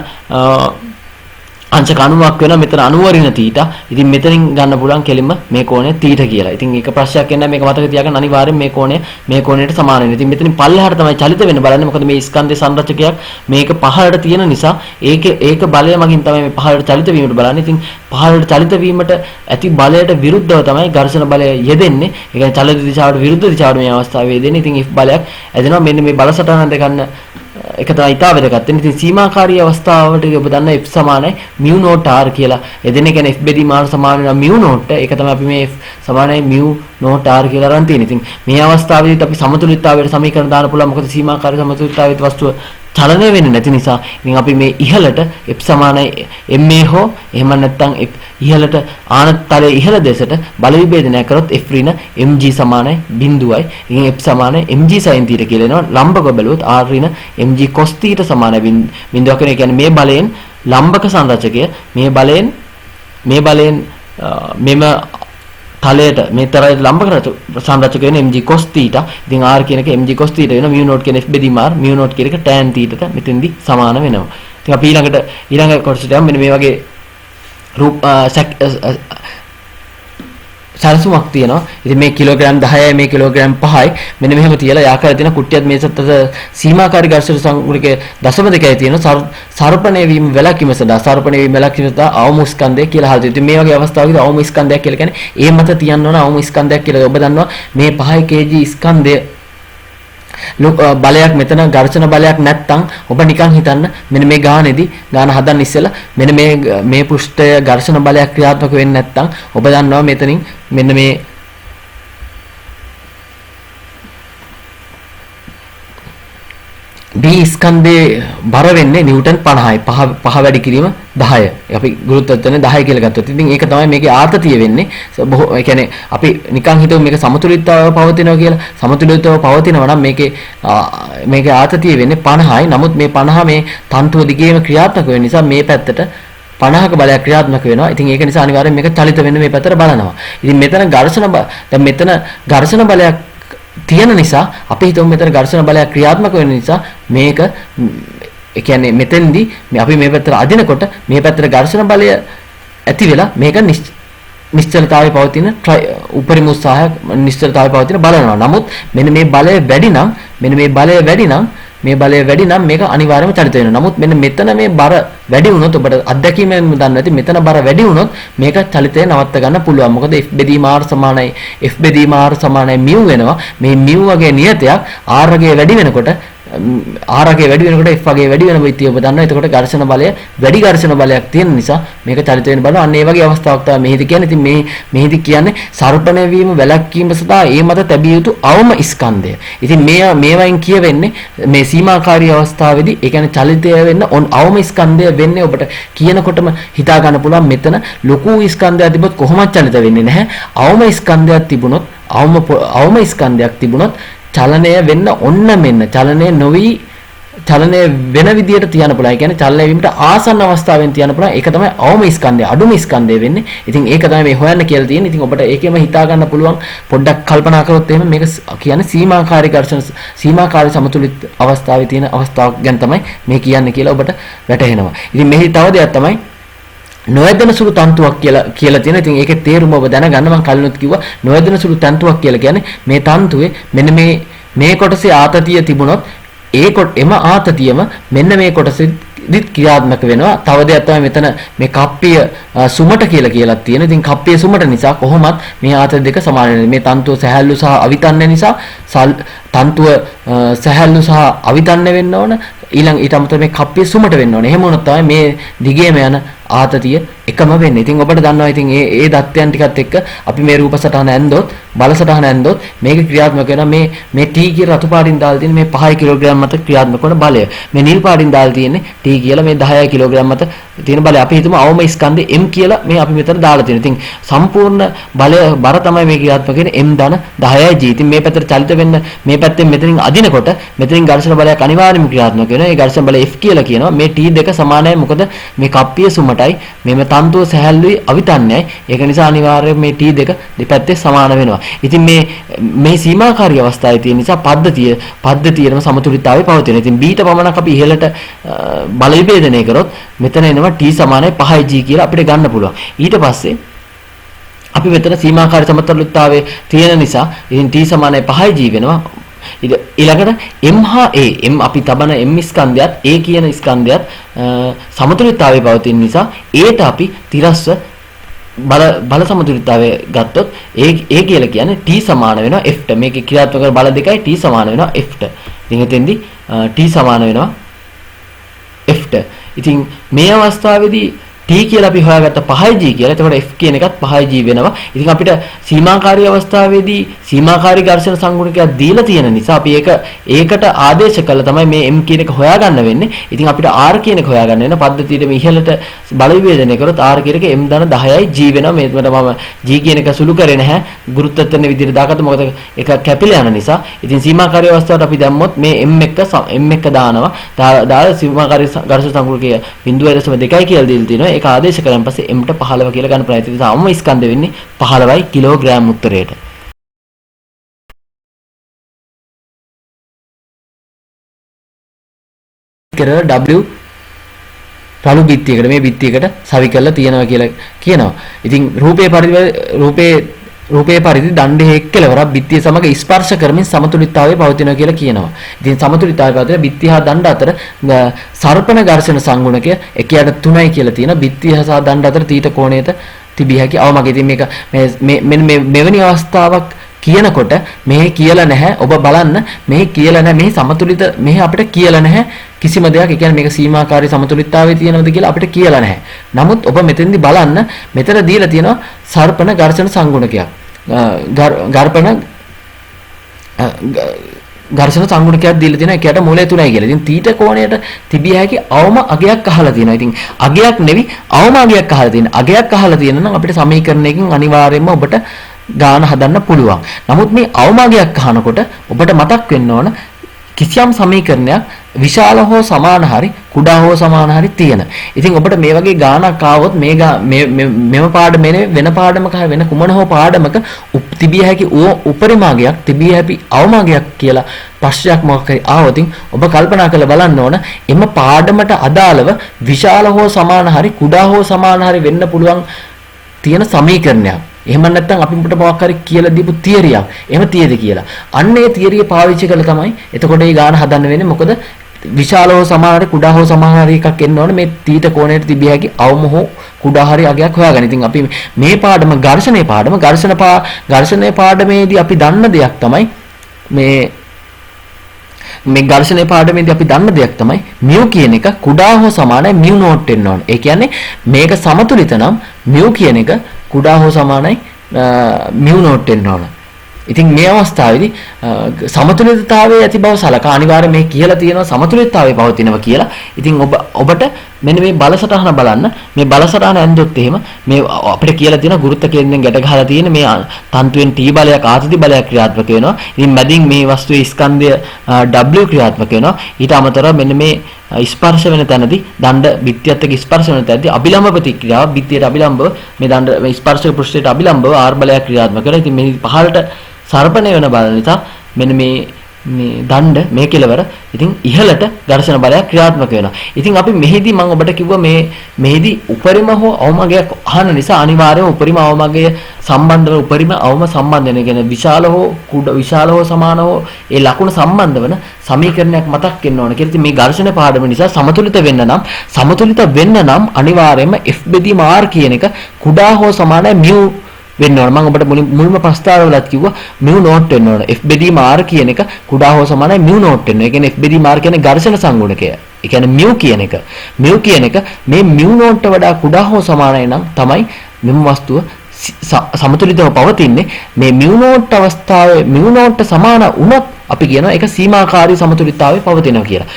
අංශක 90ක් වෙනවා. මෙතන 90 ඍණ තීට. ඉතින් මෙතනින් ගන්න පුළුවන් කෙලින්ම මේ කෝණය තීට කියලා. ඉතින් ඒක ප්‍රශ්නයක් එන්නේ මේක මතක තියාගන්න. අනිවාර්යෙන් මේ කෝණය මේ කෝණයට සමාන වෙනවා. ඉතින් මෙතනින් පල්ලෙහාට තමයි චලිත වෙන්න බලන්නේ. මොකද මේ ස්කන්ධේ සංරචකයක් මේක පහළට තියෙන නිසා ඒක බලය මගින් තමයි මේ පහළට චලිත වීමට බලන්නේ. ඉතින් පහළට චලිත වීමට ඇති බලයට විරුද්ධව තමයි ඝර්ෂණ බලය යෙදෙන්නේ. ඒ කියන්නේ චලිත දිශාවට විරුද්ධ දිශාවට මේ අවස්ථාවේ යෙදෙන්නේ. ඉතින් F බලයක් ඇදෙනවා. මෙන්න මේ බල සටහන දෙකන්න එක තමයි ඉතා වැදගත් වෙන්නේ. ඉතින් සීමාකාරී අවස්ථාවට ඔබ දන්න F සමානයි mu not r කියලා. එදෙන කියන්නේ F බෙදීම r සමාන වෙනවා mu not. ඒක තමයි අපි මේ F සමානයි mu not r කියලා අරන් තියෙන්නේ. ඉතින් මේ අවස්ථාවේදීත් අපි සමතුලිතතාවයට සමීකරණ දාන්න පුළුවන්. මොකද සීමාකාරී සමතුලිතතාවයේ වස්තුව චලනය වෙන්නේ නැති නිසා. ඉතින් අපි මේ ඉහළට F සමානයි ma හෝ එහෙම නැත්නම් ඉහළට ආනත් තලයේ ඉහළ දෙසට බල විභේදනය කරොත් F ඍණ mg සමානයි 0යි. ඉතින් F සමානයි mg sin θ කියලා එනවා. ලම්බක බැලුවොත් r ඍණ mg cos θ සමානයි 0ක් වෙන. ඒ කියන්නේ මේ බලයෙන් ලම්බක සංරචකය මේ බලයෙන් මෙම තලයට මේ තරයි ලම්බක සංරචක වෙන mg cos θ. ඉතින් r කියන එක mg cos θ වෙනවා. mu not කියන f බෙදීම r mu not කියන එක tan θ ට මෙතෙන්දි සමාන වෙනවා. ඉතින් අපි ඊළඟ කොටසට යමු. මෙන්න මේ වගේ රූප සැලසුමක් තියෙනවා. ඉතින් මේ කිලෝග්‍රෑම් 10යි මේ කිලෝග්‍රෑම් 5යි මෙන්න මෙහෙම තියලා යාකාරය තියෙන කුට්ටියත් මේ සතත සීමාකාරී ඝර්ෂණ සංගුණිකේ 0.2යි තියෙන සර්පණය වීම වැළැක්වීම සඳහා සර්පණය වීම වැළැක්වීම සඳහා අවම ස්කන්ධය කියලා හරියට. ඉතින් මේ වගේ අවස්ථාවකදී අවම ස්කන්ධයක් කියලා කියන්නේ ඒ මත තියන්න ඕන අවම ස්කන්ධයක් කියලා. ඔබ දන්නවා මේ 5 kg ස්කන්ධය බලයක් මෙතන ඝර්ෂණ බලයක් නැත්තම් ඔබ නිකන් හිතන්න මෙන්න මේ ගානේදී ගාන හදන්න ඉස්සෙල්ලා මෙන්න මේ පෘෂ්ඨය ඝර්ෂණ බලයක් ක්‍රියාත්මක වෙන්නේ නැත්තම් ඔබ දන්නවා මෙතනින් මෙන්න මේ B ස්කන්ධේ බර වෙන්නේ නිව්ටන් 50යි. 5 වැඩි කිරීම 10. අපි ගුරුත්වාකර්ෂණය 10 කියලා ගත්තොත්. ඉතින් ඒක තමයි මේකේ ආතතිය වෙන්නේ. ඒ කියන්නේ අපි නිකන් හිතුව මේක සමතුලිතව පවතිනවා කියලා. සමතුලිතව පවතිනවා නම් මේකේ ආතතිය වෙන්නේ 50යි. නමුත් මේ 50 මේ තන්තුව දිගේම ක්‍රියාත්මක වෙන නිසා මේ පැත්තට 50ක බලයක් ක්‍රියාත්මක වෙනවා. ඉතින් ඒක නිසා අනිවාර්යෙන් මේක චලිත වෙන්න මේ පැත්තට බලනවා. ඉතින් මෙතන ඝර්ෂණ බලයක් තියෙන නිසා අපි හිතමු මෙතන ඝර්ෂණ බලයක් ක්‍රියාත්මක වෙන නිසා මේක ඒ කියන්නේ මෙතෙන්දී අපි මේ පැත්තට අදිනකොට මේ පැත්තට ඝර්ෂණ බලය ඇති වෙලා මේක නිශ්චලතාවයේ පවතින උපරිම උත්සාහයක් නිශ්චලතාවයේ පවතින බලනවා. නමුත් මෙන්න මේ බලය වැඩි නම් මේක අනිවාර්යයෙන්ම චලිත වෙනවා. නමුත් මෙන්න මෙතන මේ බර වැඩි වුණොත් ඔබට අත්දැකීමෙන් දන්න ඇති මෙතන බර වැඩි වුණොත් මේක චලිතය නවත්ත ගන්න පුළුවන්. මොකද F බෙදීම R සමානයි μ වෙනවා. මේ μ වගේ නියතයක් R වගේ වැඩි වෙනකොට R වගේ වැඩි වෙනකොට F වගේ වැඩි වෙන විදිය ඔබ දන්නවා. එතකොට ඝර්ෂණ බලය වැඩි ඝර්ෂණ බලයක් තියෙන නිසා මේක චලිත වෙන බලන අන්න ඒ වගේ අවස්ථාවක් තමයි මෙහිදී කියන්නේ. ඉතින් මෙහිදී කියන්නේ සර්පණය වීම වැළැක්වීම සඳහා ඒ මත තැබිය යුතු අවම ස්කන්ධය. ඉතින් මේවයින් කියවෙන්නේ මේ සීමාකාරී අවස්ථාවේදී ඒ කියන්නේ චලිතය වෙන්න අවම ස්කන්ධය වෙන්නේ ඔබට කියනකොටම හිතා ගන්න පුළුවන් මෙතන ලොකු ස්කන්ධයක් තිබ්බොත් කොහොමද චලිත වෙන්නේ නැහැ. අවම ස්කන්ධයක් තිබුණොත් අවම ස්කන්ධයක් තිබුණොත් චලනය වෙන්න ඔන්න මෙන්න චලනය නොවි චලනය වෙන විදියට තියන්න පුළුවන්. ඒ කියන්නේ චලනය වීමට ආසන්න අවස්ථාවෙන් තියන්න පුළුවන්. ඒක තමයි අවම ස්කන්ධය, අඩුම ස්කන්ධය වෙන්නේ. ඉතින් ඒක තමයි මේ හොයන්න කියලා තියෙන්නේ. ඉතින් ඔබට ඒකෙම හිතා ගන්න පුළුවන්. පොඩ්ඩක් කල්පනා කරොත් එහෙම මේක කියන්නේ සීමාකාරී ඝර්ෂණ සීමාකාරී සමතුලිත අවස්ථාවේ තියෙන අවස්ථාවක් ගැන තමයි මේ කියන්නේ කියලා ඔබට වැටහෙනවා. ඉතින් මෙහි තව දෙයක් තමයි නොයදෙන සුළු තන්තුවක් කියලා තියෙන. ඉතින් ඒකේ තේරුම ඔබ දැනගන්න මම කලිනුත් කිව්වා නොයදෙන සුළු තන්තුවක් කියලා කියන්නේ මේ තන්තුවේ මෙන්න මේ කොටසේ ආතතිය තිබුණොත් එම ආතතියම මෙන්න මේ කොටසෙදිත් ක්‍රියාත්මක වෙනවා. තව දෙයක් තමයි මෙතන මේ කප්පිය සුමට කියලා තියෙනවා. ඉතින් කප්පිය සුමට නිසා කොහොමත් මේ ආතති දෙක සමාන වෙනවා. මේ තන්තුව සැහැල්ලු සහ අවිතන්නේ නිසා තන්තුව සැහැල්ලු සහ අවිතන්නේ වෙන්න ඕන. ඊට අමතරව මේ කප්පිය සුමට වෙන්න ඕනේ. එහෙම වුණොත් තමයි මේ දිගේම යන ආතතිය එකම වෙන්නේ. ඉතින් ඔබට දන්නවා ඉතින් ඒ දත්තයන් ටිකත් එක්ක අපි මේ රූප සටහන ඇන්දොත් බල සටහන ඇන්දොත් මේක ක්‍රියාත්මක වෙනවා. මේ T කියලා රතු පාටින් දාලා තියෙන මේ 5 කිලෝග්‍රෑම් මත ක්‍රියාත්මක වන බලය. මේ නිල් පාටින් දාලා තියෙන්නේ T කියලා මේ 10 කිලෝග්‍රෑම් මත තියෙන බලය. අපි හිතමු අවම ස්කන්ධේ M කියලා මේ අපි මෙතන දාලා තියෙනවා. ඉතින් සම්පූර්ණ බලය බර තමයි මේ ක්‍රියාත්මක වෙන්නේ M ධන 10යි G. ඉතින් මේ පැත්තට චලිත වෙන්න මේ පැත්තෙන් මෙතනින් අදිනකොට මෙතනින් ඝර්ෂණ බලයක් අනිවාර්යයෙන්ම ක්‍රියාත්මක වෙනවා. ඒ ඝර්ෂණ බලය F කියලා කියනවා. මේ T දෙක සමානයි. මොකද මේ කප්පිය සුමටයි මෙම තන්තුව සැහැල්ලුයි අවිතන්නේයි. ඒක නිසා අනිවාර්යයෙන් මේ T දෙක දෙපැත්තේ සමාන වෙනවා. ඉතින් මේ සීමාකාරී අවස්ථාවේ තියෙන නිසා පද්ධතියේම සමතුලිතතාවය පවතිනවා. ඉතින් B ට පමණක් අපි ඉහළට බල විභේදනය කරොත් මෙතන එනවා T සමානයි 5G කියලා අපිට ගන්න පුළුවන්. ඊට පස්සේ අපි මෙතන සීමාකාරී සමතුලිතතාවයේ තියෙන නිසා ඉතින් T සමානයි 5G වෙනවා. ඊළඟට M හා A M අපි තබන M ස්කන්ධයත් A කියන ස්කන්ධයත් සමතුලිතතාවයේ පවතින නිසා Aට අපි තිරස්ව බල සමතුලිතතාවය ගත්තොත් A කියලා කියන්නේ T සමාන වෙනවා F ට. මේකේ ක්‍රියාත්මක කරන බල දෙකයි T සමාන වෙනවා F ට. ඉතින් එතෙන්දී T සමාන වෙනවා F ට. ඉතින් මේ අවස්ථාවේදී T කියලා අපි හොයාගත්ත 5G කියලා. එතකොට F කියන එකත් 5G වෙනවා. ඉතින් අපිට සීමාකාරී අවස්ථාවේදී සීමාකාරී ඝර්ෂණ සංගුණකයක් දීලා තියෙන නිසා අපි ඒකට ආදේශ කළා තමයි මේ M කියන එක හොයාගන්න වෙන්නේ. ඉතින් අපිට R කියන එක හොයාගන්න වෙන පද්ධතියේ මේ ඉහළට බල විභේදනය කරොත් R කියන එක M ධන 10යි G වෙනවා. මේකට මම G කියන එක සුළු කරේ නැහැ. ගුරුත්වාකර්ෂණ විදිහට දාගත්තා. මොකද ඒක කැපිලා යන නිසා. ඉතින් සීමාකාරී අවස්ථාවට අපි දැම්මොත් මේ M එක දානවා. දාලා සීමාකාරී ඝර්ෂණ සංගුණකය 0.2යි කියලා දීලා තියෙනවා. ඒක ආදේශ කරන් පස්සේ M ට 15 කියලා ගන්න ප්‍රයත්න කරලා අවම ස්කන්ධ වෙන්නේ 15යි කිලෝග්‍රෑම් උත්තරයට. කරලා W රළු බිත්තියකට මේ බිත්තියකට සවි කරලා තියනවා කියලා කියනවා. ඉතින් රූපේ පරිදි දණ්ඩේ එක් කෙලවරක් බිත්තිය සමග ස්පර්ශ කරමින් සමතුලිතතාවයේ පවතිනවා කියලා කියනවා. ඉතින් සමතුලිතතාවය පවතින බිත්තිය හා දණ්ඩ අතර සර්පණ ඝර්ෂණ සංගුණකය 1/3යි කියලා තියෙනවා. බිත්තිය සහ දණ්ඩ අතර තීත කෝණයට තිබිය හැකි අවමග. ඉතින් මේක මෙවැනි අවස්ථාවක් කියනකොට මේ කියලා නැහැ ඔබ බලන්න මේ කියලා නැහැ මේ සමතුලිත මේ අපිට කියලා නැහැ කිසිම දෙයක් ඒ කියන්නේ මේක සීමාකාරී සමතුලිතතාවයේ තියෙනවද කියලා අපිට කියලා නැහැ. නමුත් ඔබ මෙතෙන්දි බලන්න මෙතන දීලා තියෙනවා සර්පණ ඝර්ෂණ සංගුණකයක්. ඝර්ෂණ සංගුණකයක් දීලා තියෙනවා ඒකට මූලය 3යි කියලා. ඉතින් තීට කෝණයට තිබිය හැකි අවම අගයක් අහලා තියෙනවා. ඉතින් අගයක් නෙවි අවම අගයක් අහලා තියෙනවා. අගයක් අහලා තියෙන නම් අපිට සමීකරණයකින් අනිවාර්යයෙන්ම ඔබට ගාන හදන්න පුළුවන්. නමුත් මේ අවම අගයක් අහනකොට ඔබට මතක් වෙන්න ඕන කිසියම් සමීකරණයක් විශාල හෝ සමාන හරි කුඩා හෝ සමාන හරි තියෙන. ඉතින් ඔබට මේ වගේ ගානක් ආවොත් මෙම පාඩමේ වෙන පාඩමක වෙන කුමන හෝ පාඩමක තිබිය හැකි උපරිමාගයක් තිබිය හැකි අවමාගයක් කියලා ප්‍රශ්නයක් මොකක් හරි ආවොත් ඔබ කල්පනා කරලා බලන්න ඕන එම පාඩමට අදාළව විශාල හෝ සමාන හරි කුඩා හෝ සමාන හරි වෙන්න පුළුවන් තියෙන සමීකරණයක්. එහෙම නැත්නම් අපි මුට මොකක් හරි කියලා දීපු තියරියක්. එහෙම තියේද කියලා. අන්න ඒ තියරිය පාවිච්චි කළා තමයි එතකොට මේ ගාන හදන්න වෙන්නේ. මොකද විශාල හෝ සමාන හරි කුඩා හෝ සමාන හරි එකක් එන්න ඕනේ මේ තීට කෝණයට තිබිය හැකි අවම හෝ කුඩා හරි අගයක් හොයාගන්න. ඉතින් අපි මේ පාඩම ඝර්ෂණයේ පාඩමේදී අපි දන්න දෙයක් තමයි මේ ඝර්ෂණයේ පාඩමේදී අපි දන්න දෙයක් තමයි μ කියන එක කුඩා හෝ සමානයි μ නෝට් වෙන්න ඕනේ. ඒ කියන්නේ මේක සමතුලිත නම් μ කියන එක කුඩා හෝ සමානයි μ නෝට් වෙන්න ඕන. ඉතින් මේ අවස්ථාවේදී සමතුලිතතාවයේ ඇති බව සලකා අනිවාර්යයෙන් මේ කියලා තියෙනවා සමතුලිතතාවයේ පවතිනවා කියලා. ඉතින් ඔබට මෙන්න මේ බලසටහන බලන්න. මේ බලසටහන ඇන්දොත් එහෙම මේ අපිට කියලා තියෙන ගුරුත්ව කේන්ද්‍රයෙන් ගැට ගහලා තියෙන මේ තන්තුවෙන් T බලයක් ආතති බලයක් ක්‍රියාත්මක වෙනවා. ඉතින් මැදින් මේ වස්තුවේ ස්කන්ධය W ක්‍රියාත්මක වෙනවා. ඊට අමතරව මෙන්න මේ ස්පර්ශ වෙන තැනදී දණ්ඩ බිත්තියත් එක්ක ස්පර්ශ වෙන තැනදී අභිලම්බ ප්‍රතික්‍රියාව බිත්තියට අභිලම්බව මේ දණ්ඩ මේ ස්පර්ශක පෘෂ්ඨයට අභිලම්බව R බලයක් ක්‍රියාත්මක කරලා ඉතින් මේ පහළට සර්පණය වෙන බල නිසා මෙන්න මේ දණ්ඩ මේ කෙලවර ඉතින් ඉහළට ඝර්ෂණ බලයක් ක්‍රියාත්මක වෙනවා. ඉතින් අපි මෙහිදී මම ඔබට කිව්වා මෙහිදී උපරිම හෝ අවමගයක් අහන නිසා අනිවාර්යයෙන්ම උපරිම අවමගය සම්බන්ධව උපරිම අවම සම්බන්ධ වෙන කියන විශාල හෝ සමාන හෝ ඒ ලකුණ සම්බන්ධ වෙන සමීකරණයක් මතක් වෙන්න ඕන කියලා. ඉතින් මේ ඝර්ෂණ පාඩම නිසා සමතුලිත වෙන්න නම් අනිවාර්යයෙන්ම F බෙදීම R කියන එක කුඩා හෝ සමානයි μ වෙන්න ඕන. මම ඔබට මුලින්ම ප්‍රස්තාවවලත් කිව්වා μ නෝට් වෙන්න ඕන. F බෙදීම R කියන එක කුඩා හෝ සමානයි μ නෝට් වෙන්න. ඒ කියන්නේ F බෙදීම R කියන්නේ ඝර්ෂණ සංගුණකය. ඒ කියන්නේ μ කියන එක මේ μ නෝට්ට වඩා කුඩා හෝ සමානයි නම් තමයි මෙම වස්තුව සමතුලිතව පවතින්නේ. මේ μ නෝට් අවස්ථාවේ μ නෝට්ට සමාන වුණොත් අපි කියනවා ඒක සීමාකාරී සමතුලිතතාවයේ පවතිනවා කියලා.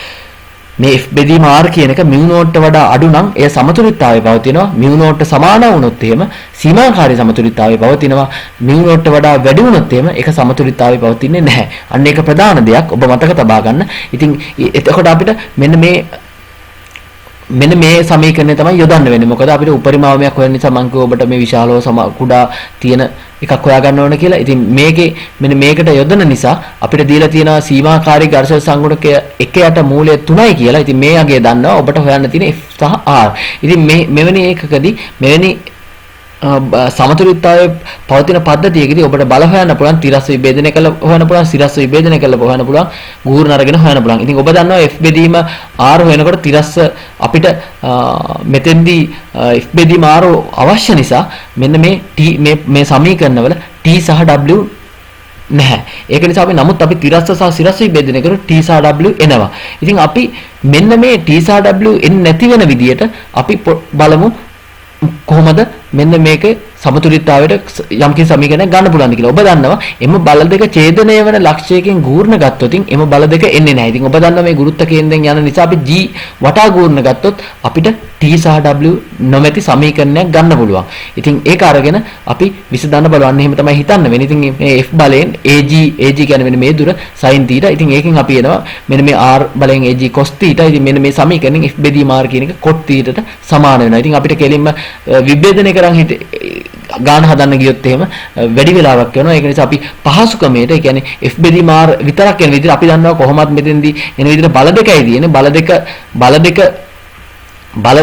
මේ F බෙදීම R කියන එක μ නෝට්ට වඩා අඩු නම් එය සමතුලිතතාවයේ පවතිනවා. μ නෝට්ට සමාන වුණොත් එහෙම සීමාකාරී සමතුලිතතාවයේ පවතිනවා. ම නෝට්ට වඩා වැඩි වුණොත් එහෙම ඒක සමතුලිතතාවයේ පවතින්නේ නැහැ. අන්න ඒක ප්‍රධාන දෙයක් ඔබ මතක තබා ගන්න. ඉතින් එතකොට අපිට මෙන්න මේ සමීකරණය තමයි යොදන්න වෙන්නේ. මොකද අපිට උපරිමාවමයක් හොයන්න නිසා මම කිව්ව ඔබට මේ විශාලව කුඩා තියෙන එකක් හොයාගන්න ඕන කියලා. ඉතින් මෙන්න මේකට යොදන නිසා අපිට දීලා තියෙනවා සීමාකාරී ඝර්ෂණ සංගුණකය 1 යට මූලය 3යි කියලා. ඉතින් මේ අගය දන්නවා ඔබට හොයන්න තියෙන F සහ R. ඉතින් මෙවැනි එකකදී මෙවැනි සමතුලිතතාවයේ පවතින පද්ධතියකදී ඔබට බල හොයන්න පුළුවන් තිරස්ස විභේදනය කළ හොයන්න පුළුවන් සිරස්ස විභේදනය කළ හොයන්න පුළුවන් ගුරුන අරගෙන හොයන්න පුළුවන්. ඉතින් ඔබ දන්නවා F බෙදීම R හොයනකොට තිරස්ස අපිට මෙතෙන්දී F බෙදීම R අවශ්‍ය නිසා මෙන්න මේ මේ සමීකරණවල T සහ W නැහැ. ඒක නිසා අපි තිරස්ස සහ සිරස්ස විභේදනය කරලා T සහ W එනවා. ඉතින් අපි මෙන්න මේ T සහ W එන්නේ නැති වෙන විදියට අපි බලමු කොහොමද මෙන්න මේකේ සමතුලිතතාවයට යම්කිසි සමීකරණයක් ගන්න පුළුවන්ද කියලා. ඔබ දන්නවා එම බල දෙක ඡේදනය වෙන ලක්ෂයකින් ගූර්ණ ගත්තොත් එම බල දෙක එන්නේ නැහැ. ඉතින් ඔබ දන්නවා මේ ගුරුත්ව කේන්ද්‍රයෙන් යන නිසා අපි G වටා ගූර්ණ ගත්තොත් අපිට T සහ W නොමැති සමීකරණයක් ගන්න පුළුවන්. ඉතින් ඒක අරගෙන අපි විසඳන්න බලන්න. එහෙම තමයි හිතන්න වෙන්නේ. ඉතින් මේ F බලයෙන් AG කියන්නේ මෙන්න මේ දුර sin θ. ඉතින් ඒකෙන් අපි එනවා මෙන්න මේ R බලයෙන් AG cos θ. ඉතින් මෙන්න මේ සමීකරණයෙන් F බෙදීම R කියන එක cot θ ට සමාන වෙනවා. ඉතින් අපිට කෙලින්ම විභේදනය කරන් ගාන හදන්න ගියොත් එහෙම වැඩි වෙලාවක් යනවා. ඒක නිසා අපි පහසුකමේට ඒ කියන්නේ F බෙදීම R විතරක් යන විදිහට අපි දන්නවා කොහොමත් මෙතෙන්දී එන විදිහට බල දෙකයි තියෙන්නේ. බල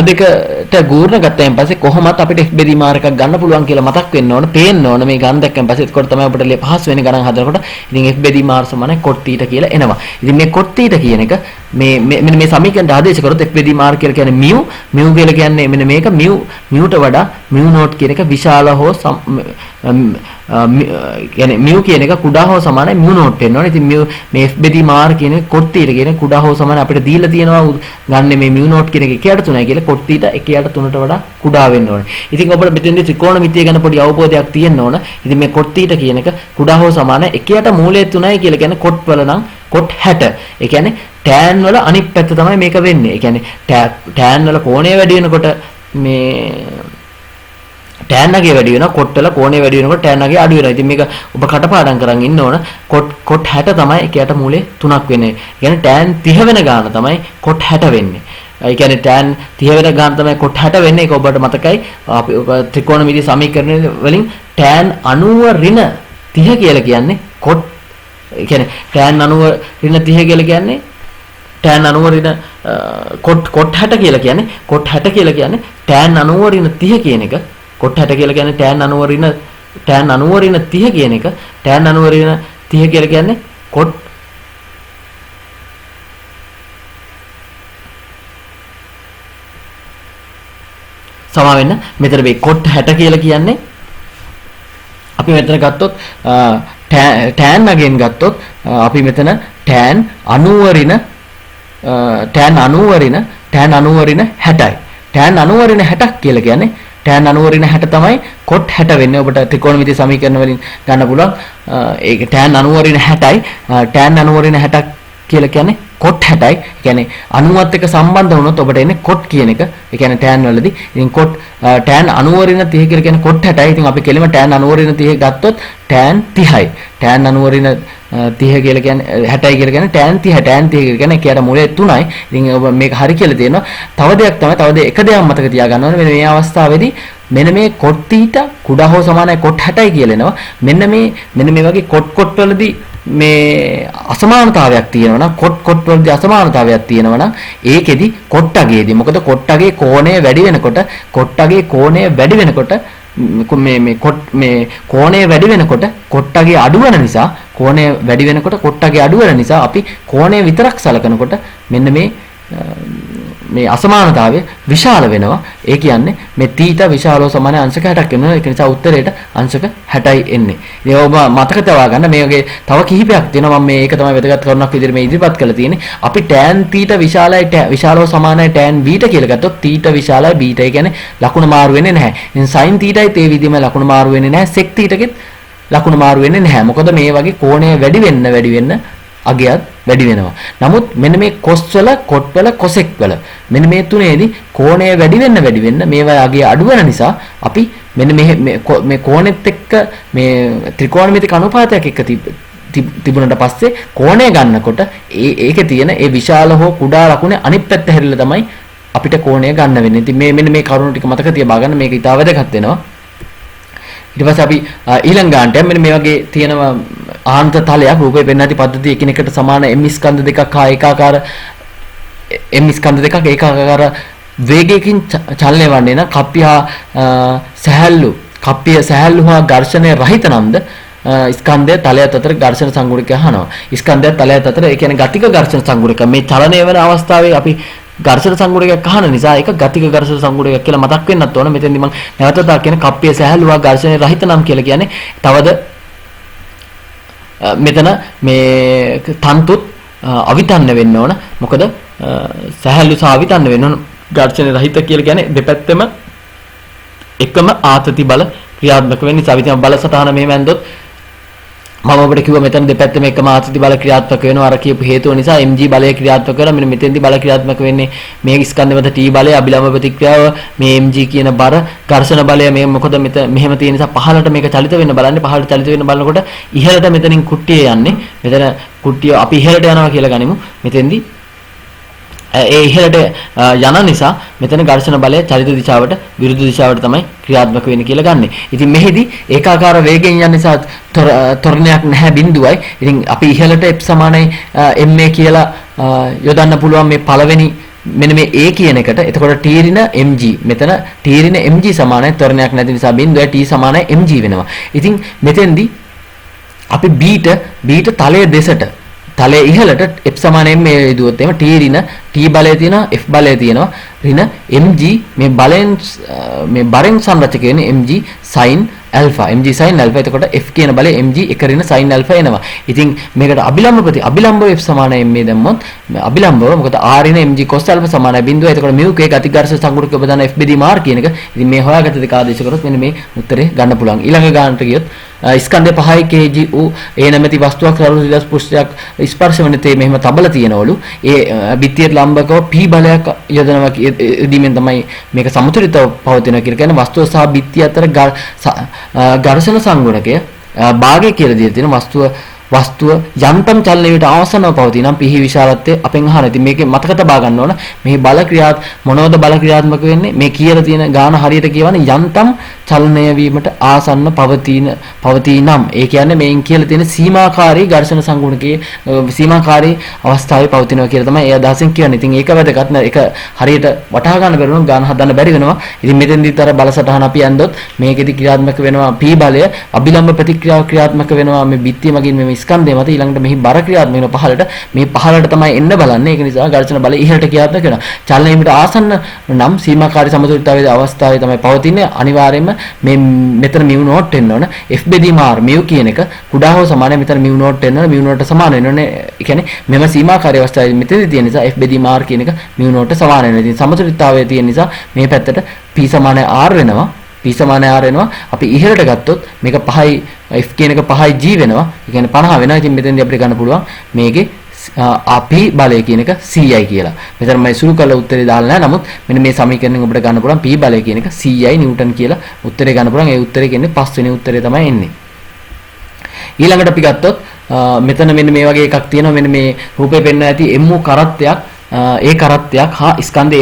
දෙකට ගූර්ණ ගත්තයින් පස්සේ කොහොමත් අපිට F බෙදීම එකක් ගන්න පුළුවන් කියලා මතක් වෙන්න ඕන, පේන්න ඕන. මේ ගන්න දැක්කන් පස්සේ ඒකට තමයි අපිට පහසු වෙන ගණන් හදනකොට ඉතින් F බෙදීම r සමානයි cot θ කියලා එනවා. ඉතින් මේ cot θ කියන එක මෙන්න මේ සමීකරණයට ආදේශ කරොත් F බෙදීම r කියලා කියන්නේ mu කියලා කියන්නේ මෙන්න මේක muට වඩා mu not කියන එක විශාල හෝ කියන්නේ mu කියන එක කුඩා හෝ සමානයි mu not වෙන්න ඕනේ. ඉතින් මේ F බෙදීම r කියන cot θ කියන කුඩා හෝ සමානයි අපිට දීලා තියෙනවා ගන්න මේ mu not කියන එක 1/3යි කියලා cot θ 1/3ට වඩා කුඩා වෙන්න ඕනේ. ඉතින් ඔබට මෙතෙන්දී ත්‍රිකෝණමිතිය ගැන පොඩි අවබෝධයක් තියෙන්න ඕන. ඉතින් මේ cot θ කියන එක කුඩා හෝ සමානයි 1ට මූලය 3යි කියලා කියන්නේ cot වල නම් cot 60. ඒ කියන්නේ tan වල අනිත් පැත්ත තමයි මේක වෙන්නේ. ඒ කියන්නේ tan වල කෝණය වැඩි වෙනකොට මේ tan අගේ වැඩි වෙනවා, cot වල කෝණය වැඩි වෙනකොට tan අගේ අඩු වෙනවා. ඉතින් මේක ඔබ කටපාඩම් කරන් ඉන්න ඕන. cot 60 තමයි 1ට මූලය 3ක් වෙන්නේ. ඒ කියන්නේ tan 30 වෙන ගාන තමයි cot 60 වෙන්නේ. ඒ කියන්නේ tan 30 වෙන ගාන තමයි cot 60 වෙන්නේ. ඒක ඔබට මතකයි. අපි ත්‍රිකෝණමිතිය සමීකරණ වලින් tan 90 ඍණ 30 කියලා කියන්නේ cot, ඒ කියන්නේ tan 90 ඍණ 30 කියලා කියන්නේ tan 90 ඍණ cot 60 කියලා කියන්නේ cot 60 කියලා කියන්නේ tan 90 ඍණ 30 කියන එක. cot 60 කියලා කියන්නේ tan 90 ඍණ 30 කියන එක. tan 90 ඍණ 30 කියලා කියන්නේ cot සමා වෙන්න. මෙතන මේ cot 60 කියලා කියන්නේ අපි මෙතන ගත්තොත් tan අගෙන් ගත්තොත් අපි මෙතන tan 90 ඍණ 60යි. tan 90 ඍණ 60ක් කියලා කියන්නේ tan 90 ඍණ 60 තමයි cot 60 වෙන්නේ. ඔබට ත්‍රිකෝණමිතිය සමීකරණ වලින් ගන්න පුළුවන්. ඒක tan 90 ඍණ 60යි. tan 90 ඍණ 60ක් කියලා කියන්නේ cot 60යි. ඒ කියන්නේ 90ත් එක්ක සම්බන්ධ වුණොත් ඔබට එන්නේ cot කියන එක. ඒ කියන්නේ tan වලදී. ඉතින් cot tan 90 ඍණ 30 කියලා කියන්නේ cot 60යි. ඉතින් අපි කෙලිම tan 90 ඍණ 30 ගත්තොත් tan 30යි. tan 90 ඍණ 30 කියලා කියන්නේ 60යි කියලා කියන්නේ tan 30. tan 30 කියලා කියන්නේ එකට මූලය 3යි. ඉතින් ඔබ මේක හරි කියලා තියෙනවා. තව දෙයක් තමයි, තව එක දෙයක් මතක තියාගන්න ඕනේ. මෙන්න මේ අවස්ථාවේදී මෙන්න මේ cot θ කුඩා හෝ සමානයි cot 60යි කියලා එනවා. මෙන්න මේ වගේ cot වලදී මේ අසමානතාවයක් තියෙනවා නම් cot වලදී අසමානතාවයක් තියෙනවා නම් ඒකෙදි cot අගේදී මොකද cot අගේ කෝණය වැඩි වෙනකොට මේ කෝණය වැඩි වෙනකොට cot අගේ අඩු වෙන නිසා කෝණය වැඩි වෙනකොට cot අගේ අඩු වෙන නිසා අපි කෝණය විතරක් සලකනකොට මෙන්න මේ අසමානතාවය විශාල වෙනවා. ඒ කියන්නේ මේ θ විශාලව සමාන අංශක 60ක් වෙනවා. ඒක නිසා උත්තරේට අංශක 60යි එන්නේ. ඉතින් ඔබ මතක තබා ගන්න මේ වගේ තව කිහිපයක් තියෙනවා. මම මේක තමයි වැදගත් කරුණක් විදිහට මේ ඉදිරිපත් කරලා තියෙන්නේ. අපි tan θ විශාලව සමානයි tan β කියලා ගත්තොත් θ විශාලයි β. ඒ කියන්නේ ලකුණ මාරු වෙන්නේ නැහැ. ඉතින් sin θ ඒ විදිහම ලකුණ මාරු වෙන්නේ නැහැ. sec θ ගෙත් ලකුණ මාරු වෙන්නේ නැහැ. මොකද මේ වගේ කෝණය වැඩි වෙන්න අගයත් වැඩි වෙනවා. නමුත් මෙන්න මේ cos වල, cot වල, cosec වල මෙන්න මේ තුනේදී කෝණය වැඩි වෙන්න මේවා අගය අඩු වෙන නිසා අපි මෙන්න මේ කෝණෙත් එක්ක මේ ත්‍රිකෝණමිතික අනුපාතයක් එක්ක තිබුණාට පස්සේ කෝණය ගන්නකොට ඒකේ තියෙන ඒ විශාල හෝ කුඩා ලකුණේ අනිත් පැත්ත හැරිලා තමයි අපිට කෝණය ගන්න වෙන්නේ. ඉතින් මෙන්න මේ කරුණු ටික මතක තියාගන්න ගන්න. මේක ඉතාල වැදගත් වෙනවා. ඊට පස්සේ අපි ඊළඟ ගානට මෙන්න මේ වගේ තියෙනවා ආන්ත තලයක් රූපේ පෙන්වති පද්ධතිය එකිනෙකට සමාන m ස්කන්ධ දෙකක් හා ඒකාකාර m ස්කන්ධ දෙකක් ඒකාකාර වේගයකින් චලනය වන්නේ නම් කප්පිය සැහැල්ලු හා ඝර්ෂණය රහිත නම්ද ස්කන්ධය තලයත් අතර ඝර්ෂණ සංගුණිකය අහනවා. ස්කන්ධය තලයත් අතර ඒ කියන්නේ ගතික ඝර්ෂණ සංගුණික. මේ චලනය වෙන අවස්ථාවේ අපි ඝර්ෂණ සංගුණිකයක් අහන නිසා ඒක ගතික ඝර්ෂණ සංගුණිකයක් කියලා මතක් වෙන්නත් ඕන. මෙතෙන්දි මම නැවතත් කියන කප්පිය සැහැල්ලු හා ඝර්ෂණය රහිත නම් කියලා කියන්නේ තවද මෙතන මේ තන්තුත් අවිතන්න වෙන්න ඕන. මොකද සැහැල්ලු සහ අවිතන්න වෙන්න ඕන. ඝර්ෂණ රහිත කියලා කියන්නේ දෙපැත්තම එකම ආතති බල ක්‍රියාත්මක වෙන නිසා. විතර බල සටහන මෙහෙම ඇන්දොත් මම ඔබට කිව්වා මෙතන දෙපැත්තම එකම ආතති බල ක්‍රියාත්මක වෙනවා. අර කියපු හේතුව නිසා mg බලය ක්‍රියාත්මක කරලා මෙන්න මෙතෙන්දී බල ක්‍රියාත්මක වෙන්නේ මේ ස්කන්ධ මත t බලය අභිලම්බ ප්‍රතික්‍රියාව මේ mg කියන බර ඝර්ෂණ බලය මේ මොකද මෙහෙම තියෙන නිසා පහළට මේක චලිත වෙන්න බලන්නේ. පහළට චලිත වෙන්න බලනකොට ඉහළට මෙතනින් කුට්ටිය යන්නේ. මෙතන කුට්ටිය අපි ඉහළට යනවා කියලා ගනිමු. මෙතෙන්දී ඒ ඉහළට යන නිසා මෙතන ඝර්ෂණ බලය චලිත දිශාවට විරුද්ධ දිශාවට තමයි ක්‍රියාත්මක වෙන්නේ කියලා ගන්නෙ. ඉතින් මෙහිදී ඒකාකාර වේගයෙන් යන නිසා ත්වරණයක් නැහැ බිඳුවයි. ඉතින් අපි ඉහළට f සමානයි ma කියලා යොදන්න පුළුවන් මේ පළවෙනි මෙන්න මේ a කියන එකට එතකොට t ඍණ mg මෙතන t ඍණ mg සමානයි ත්වරණයක් නැති නිසා බිඳුවයි t සමානයි mg වෙනවා. ඉතින් මෙතෙන්දී අපි b තලයේ දෙසට තලයේ ඉහළට f සමාන m යදුවොත් එimhe t ඍණ t බලය තියෙනවා f බලය තියෙනවා ඍණ mg මේ බරෙන් සංරචක වෙන්නේ mg sin alpha mg sin alpha එතකොට f කියන බලය mg එක ඍණ sin alpha එනවා. ඉතින් මේකට අභිලම්බව f සමාන m දැම්මොත් අභිලම්බව මොකද r ඍණ mg cos alpha සමානයි බිඳුව. එතකොට mu k ගතිඝර්ෂණ සංගුණක ඔබ f බෙදීම r කියන එක. ඉතින් මේ හොයාගත්ත දෙක ආදේශ කරොත් මෙන්න මේ උත්තරේ ගන්න පුළුවන්. ඊළඟ ගානට ගියොත් ස්කන්ධය 5 kg වූ ඒ නැමැති වස්තුවක් සරල සිලස් පෘෂ්ඨයක් ස්පර්ශ වෙන තේ මෙහෙම තබල තියෙනවලු. ඒ බිත්තියට ලම්බකව p බලයක් යොදනවා දීමෙන් තමයි මේක සමතුලිතව පවතිනවා කියලා කියන්නේ වස්තුව සහ බිත්තිය අතර ඝර්ෂණ සංගුණකය භාගය කියලා දීලා තියෙන වස්තුව යන්තම් චලනයට අවසන්ව පවතිනම් පිහි විශාලත්වය අපෙන් අහන. ඉතින් මේකේ මතක තබා ගන්න ඕන මේ බල ක්‍රියාත් මොනවද බල ක්‍රියාත්මක වෙන්නේ මේ කියලා තියෙන ගාන හරියට කියවනේ යන්තම් චලනය වීමට ආසන්න පවතිනම් ඒ කියන්නේ මේන් කියලා තියෙන සීමාකාරී ඝර්ෂණ සංගුණකයේ සීමාකාරී අවස්ථාවේ පවතිනවා කියලා තමයි ඒ අදහසෙන් කියන්නේ. ඉතින් ඒක වැදගත් නෑ. ඒක හරියට වටහා ගන්න බැරි ගාන හදන්න බැරි වෙනවා. ඉතින් මෙතෙන්දිත් අර බල සටහන අපි ඇන්දොත් මේකෙදි ක්‍රියාත්මක වෙනවා p බලය අභිලම්බ ප්‍රතික්‍රියාව ක්‍රියාත්මක වෙනවා මේ බිත්තිය මගින් මේ ස්කන්ධය මත ඊළඟට මෙහි බර ක්‍රියාත්මක වෙන පහළට මේ පහළට තමයි එන්න බලන්නේ. ඒක නිසා ඝර්ෂණ බලය ඉහළට ක්‍රියාත්මක වෙනවා. චලනයකට ආසන්න නම් සීමාකාරී සමතුලිතතාවයේ අවස්ථාවේ තමයි පවතින්නේ. අනිවාර්යයෙන්ම මේ මෙතන mu not එන්න ඕන. f බෙදීම r mu කියන එක කුඩා හෝ සමානයි. මෙතන mu not එන්න ඕන. mu not සමාන වෙන්න ඕනේ. ඒ කියන්නේ මෙම සීමාකාරී අවස්ථාවේ මෙතනදී තියෙන නිසා f බෙදීම r කියන එක mu not සමාන වෙනවා. ඉතින් සමතුලිතතාවයේ තියෙන නිසා මේ පැත්තට p සමානයි r වෙනවා. p සමානයි r වෙනවා. අපි ඉහළට ගත්තොත් මේක 5යි f කියන එක 5යි g වෙනවා. ඒ කියන්නේ 50 වෙනවා. ඉතින් මෙතෙන්දී අපිට ගන්න පුළුවන් මේකේ අපි බලය කියන එක CI කියලා. මෙතන මම සුළු කළ උත්තරේ දාලා නැහැ. නමුත් මෙන්න මේ සමීකරණයෙන් ඔබට ගන්න පුළුවන් P බලය කියන එක CI නිව්ටන් කියලා උත්තරේ ගන්න පුළුවන්. ඒ උත්තරේ කියන්නේ 5 වෙනි උත්තරේ තමයි එන්නේ. ඊළඟට අපි ගත්තොත් මෙතන මෙන්න මේ වගේ එකක් තියෙනවා. මෙන්න මේ රූපේ පෙන්වන ඇති MU කරත්තයක් ඒ කරත්තයක් හා ස්කන්ධ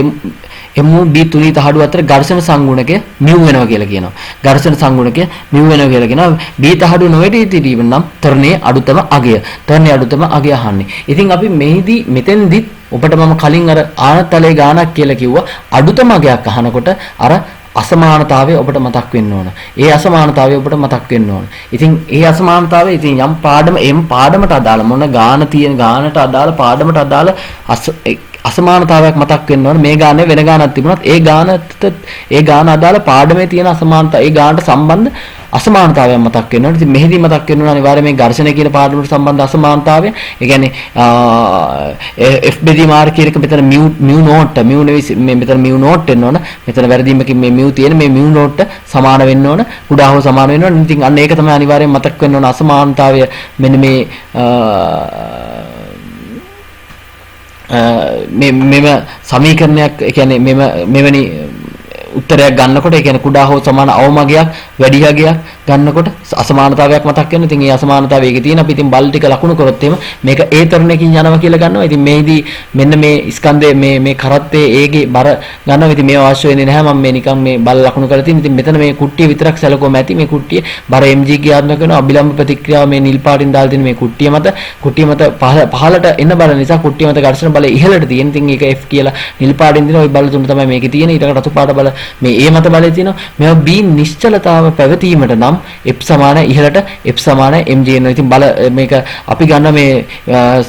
MU B තුනී තහඩුව අතර ඝර්ෂණ සංගුණකය mu වෙනවා කියලා කියනවා. ඝර්ෂණ සංගුණකය mu වෙනවා කියලා කියනවා. B තහඩුව නොවැටී සිටීම නම් තරණයේ අඩුතම අගය. තරණයේ අඩුතම අගය අහන්නේ. ඉතින් අපි මෙහිදී මෙතෙන්දිත් ඔබට මම කලින් අර ආනතලයේ ගානක් කියලා කිව්වා. අඩුතම අගයක් අහනකොට අර අසමානතාවය ඔබට මතක් වෙන්න ඕන. ඒ අසමානතාවය ඔබට මතක් වෙන්න ඕන. ඉතින් ඒ අසමානතාවය ඉතින් යම් පාඩමට අදාළ මොන ගාන තියෙන ගානට අදාළ පාඩමට අදාළ අසමානතාවයක් මතක් වෙන්න ඕන. මේ ගානේ වෙන ගානක් තිබුණත් ඒ ගාන අදාළ පාඩමේ තියෙන අසමානතාව ඒ ගානට සම්බන්ධ අසමානතාවයක් මතක් වෙන්න ඕන. ඉතින් මෙහිදී මතක් වෙන්න ඕන අනිවාර්යයෙන් මේ ඝර්ෂණය කියන පාඩමට සම්බන්ධ අසමානතාවය. ඒ කියන්නේ f බෙදීම r කියන එක මෙතන mu not mu නෙවෙයි මේ මෙතන mu not එන්න ඕන. මෙතන වැරදීමකින් මේ mu තියෙන මේ mu not සමාන වෙන්න ඕන. කුඩා හෝ සමාන වෙන්න ඕන. ඉතින් අන්න ඒක තමයි අනිවාර්යයෙන් මතක් වෙන්න ඕන අසමානතාවය. මෙන්න මේ මෙම සමීකරණයක් ඒ කියන්නේ මෙවැනි උත්තරයක් ගන්නකොට ඒ කියන්නේ කුඩා හෝ සමාන අවමගයක් වැඩි හගයක් ගන්නකොට අසමානතාවයක් මතක් වෙනවා. ඉතින් ඒ අසමානතාවය ඒකේ තියෙන අපි ඉතින් බල් ටික ලකුණු කරොත් එහෙම මේක ඒ තරණයකින් යනවා කියලා ගන්නවා. ඉතින් මේදී මෙන්න මේ ස්කන්ධයේ මේ කරත්තේ ඒගේ බර ගන්නවා. ඉතින් මේව අවශ්‍ය වෙන්නේ නැහැ. මම මේ නිකන් මේ බල් ලකුණු කරලා තියෙන. ඉතින් මෙතන මේ කුට්ටිය විතරක් සැලකුවම ඇති. මේ කුට්ටිය බර mg ක්‍රියාත්මක වෙනවා. අභිලම්බ ප්‍රතික්‍රියාව මේ නිල් පාටින් දාලා තියෙන මේ කුට්ටිය මත පහළට එන්න බල නිසා කුට්ටිය මත ඝර්ෂණ බලය ඉහළට තියෙන. ඉතින් ඒක f කියලා නිල් පාටින් දින ওই බල තුන තමයි මේකේ තියෙන්නේ. ඊට රතු පාට බල මේ a මත බලය තියෙනවා. මේවා b නිශ්චලතාව පැවතීමට නම් f සමාන ඉහළට f සමාන mg වෙනවා. ඉතින් බල මේක අපි ගන්න මේ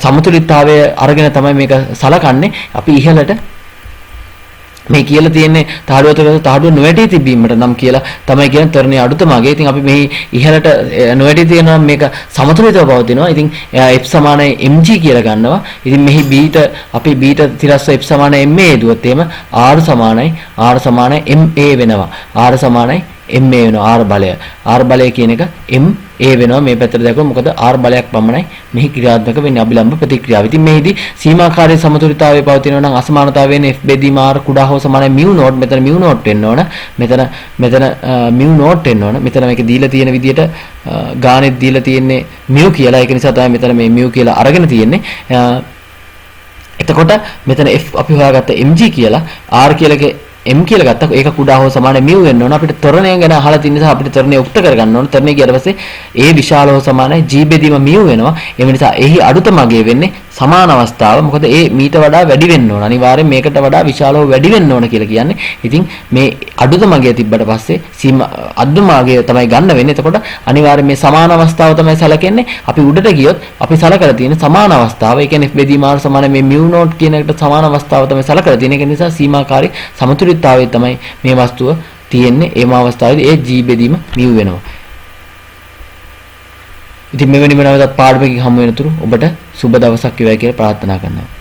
සමතුලිතතාවය අරගෙන තමයි මේක සලකන්නේ. අපි ඉහළට මේ කියලා තියෙන්නේ තහඩුව නොවැටී තිබීමට නම් කියලා තමයි කියන්නේ තරණයේ අඩුතමගේ. ඉතින් අපි මේ ඉහළට නොවැටී තියෙනවා මේක සමතුලිතව පවතිනවා. ඉතින් f සමාන mg කියලා ගන්නවා. ඉතින් මෙහි b ට අපි b ට තිරස්ව f සමාන ma දුවත් එහෙම r සමානයි ma වෙනවා. r සමානයි ma වෙනවා r බලය. r බලය කියන එක ma වෙනවා. මේ පැත්තට දැක්කොත් මොකද r බලයක් පමණයි මෙහි ක්‍රියාත්මක වෙන්නේ අභිලම්බ ප්‍රතික්‍රියාව. ඉතින් මෙහිදී සීමාකාරී සමතුලිතතාවය පවතිනවා නම් අසමානතාවය වෙන්නේ f බෙදීම r කුඩා හෝ සමානයි mu not. මෙතන mu not වෙන්න ඕන. මෙතන mu not වෙන්න ඕන. මෙතන මේක දීලා තියෙන විදිහට ගානෙත් දීලා තියෙන්නේ mu කියලා. ඒක නිසා තමයි මෙතන මේ mu කියලා අරගෙන තියෙන්නේ. එතකොට මෙතන f අපි හොයාගත්ත mg කියලා r කියලා m කියලා ගත්තා. ඒක කුඩා හෝ සමාන mu වෙන්න ඕන. අපිට ත්වරණය ගැන අහලා තියෙන නිසා අපිට ත්වරණය උක්ත කරගන්න ඕන. ත්වරණය කියට පස්සේ a විශාල හෝ සමානයි g බෙදීම mu වෙනවා. ඒ නිසා එහි අඩුතම අගය වෙන්නේ සමාන අවස්ථාව. මොකද ඒ මීට වඩා වැඩි වෙන්න ඕන. අනිවාර්යෙන් මේකට වඩා විශාලව වැඩි වෙන්න ඕන කියලා කියන්නේ. ඉතින් මේ අඩුද මගිය තිබ්බට පස්සේ අඩු මාගය තමයි ගන්න වෙන්නේ. එතකොට අනිවාර්යෙන් මේ සමාන අවස්ථාව තමයි සැලකෙන්නේ. අපි උඩට ගියොත් අපි සැලකලා තියෙන සමාන අවස්ථාව. ඒ කියන්නේ බෙදීමාන සමාන මේ mu naught කියන එකට සමාන අවස්ථාව තමයි සැලකලා තියෙන්නේ. ඒ නිසා සීමාකාරී සමතුලිතතාවය තමයි මේ වස්තුව තියෙන්නේ. ඒම අවස්ථාවේදී ඒ g බෙදීම mu වෙනවා. ඉතින් මෙවැනි නැවතත් පාඩමකින් හමු වෙනතුරු ඔබට සුබ දවසක් වේවා කියලා ප්‍රාර්ථනා කරනවා.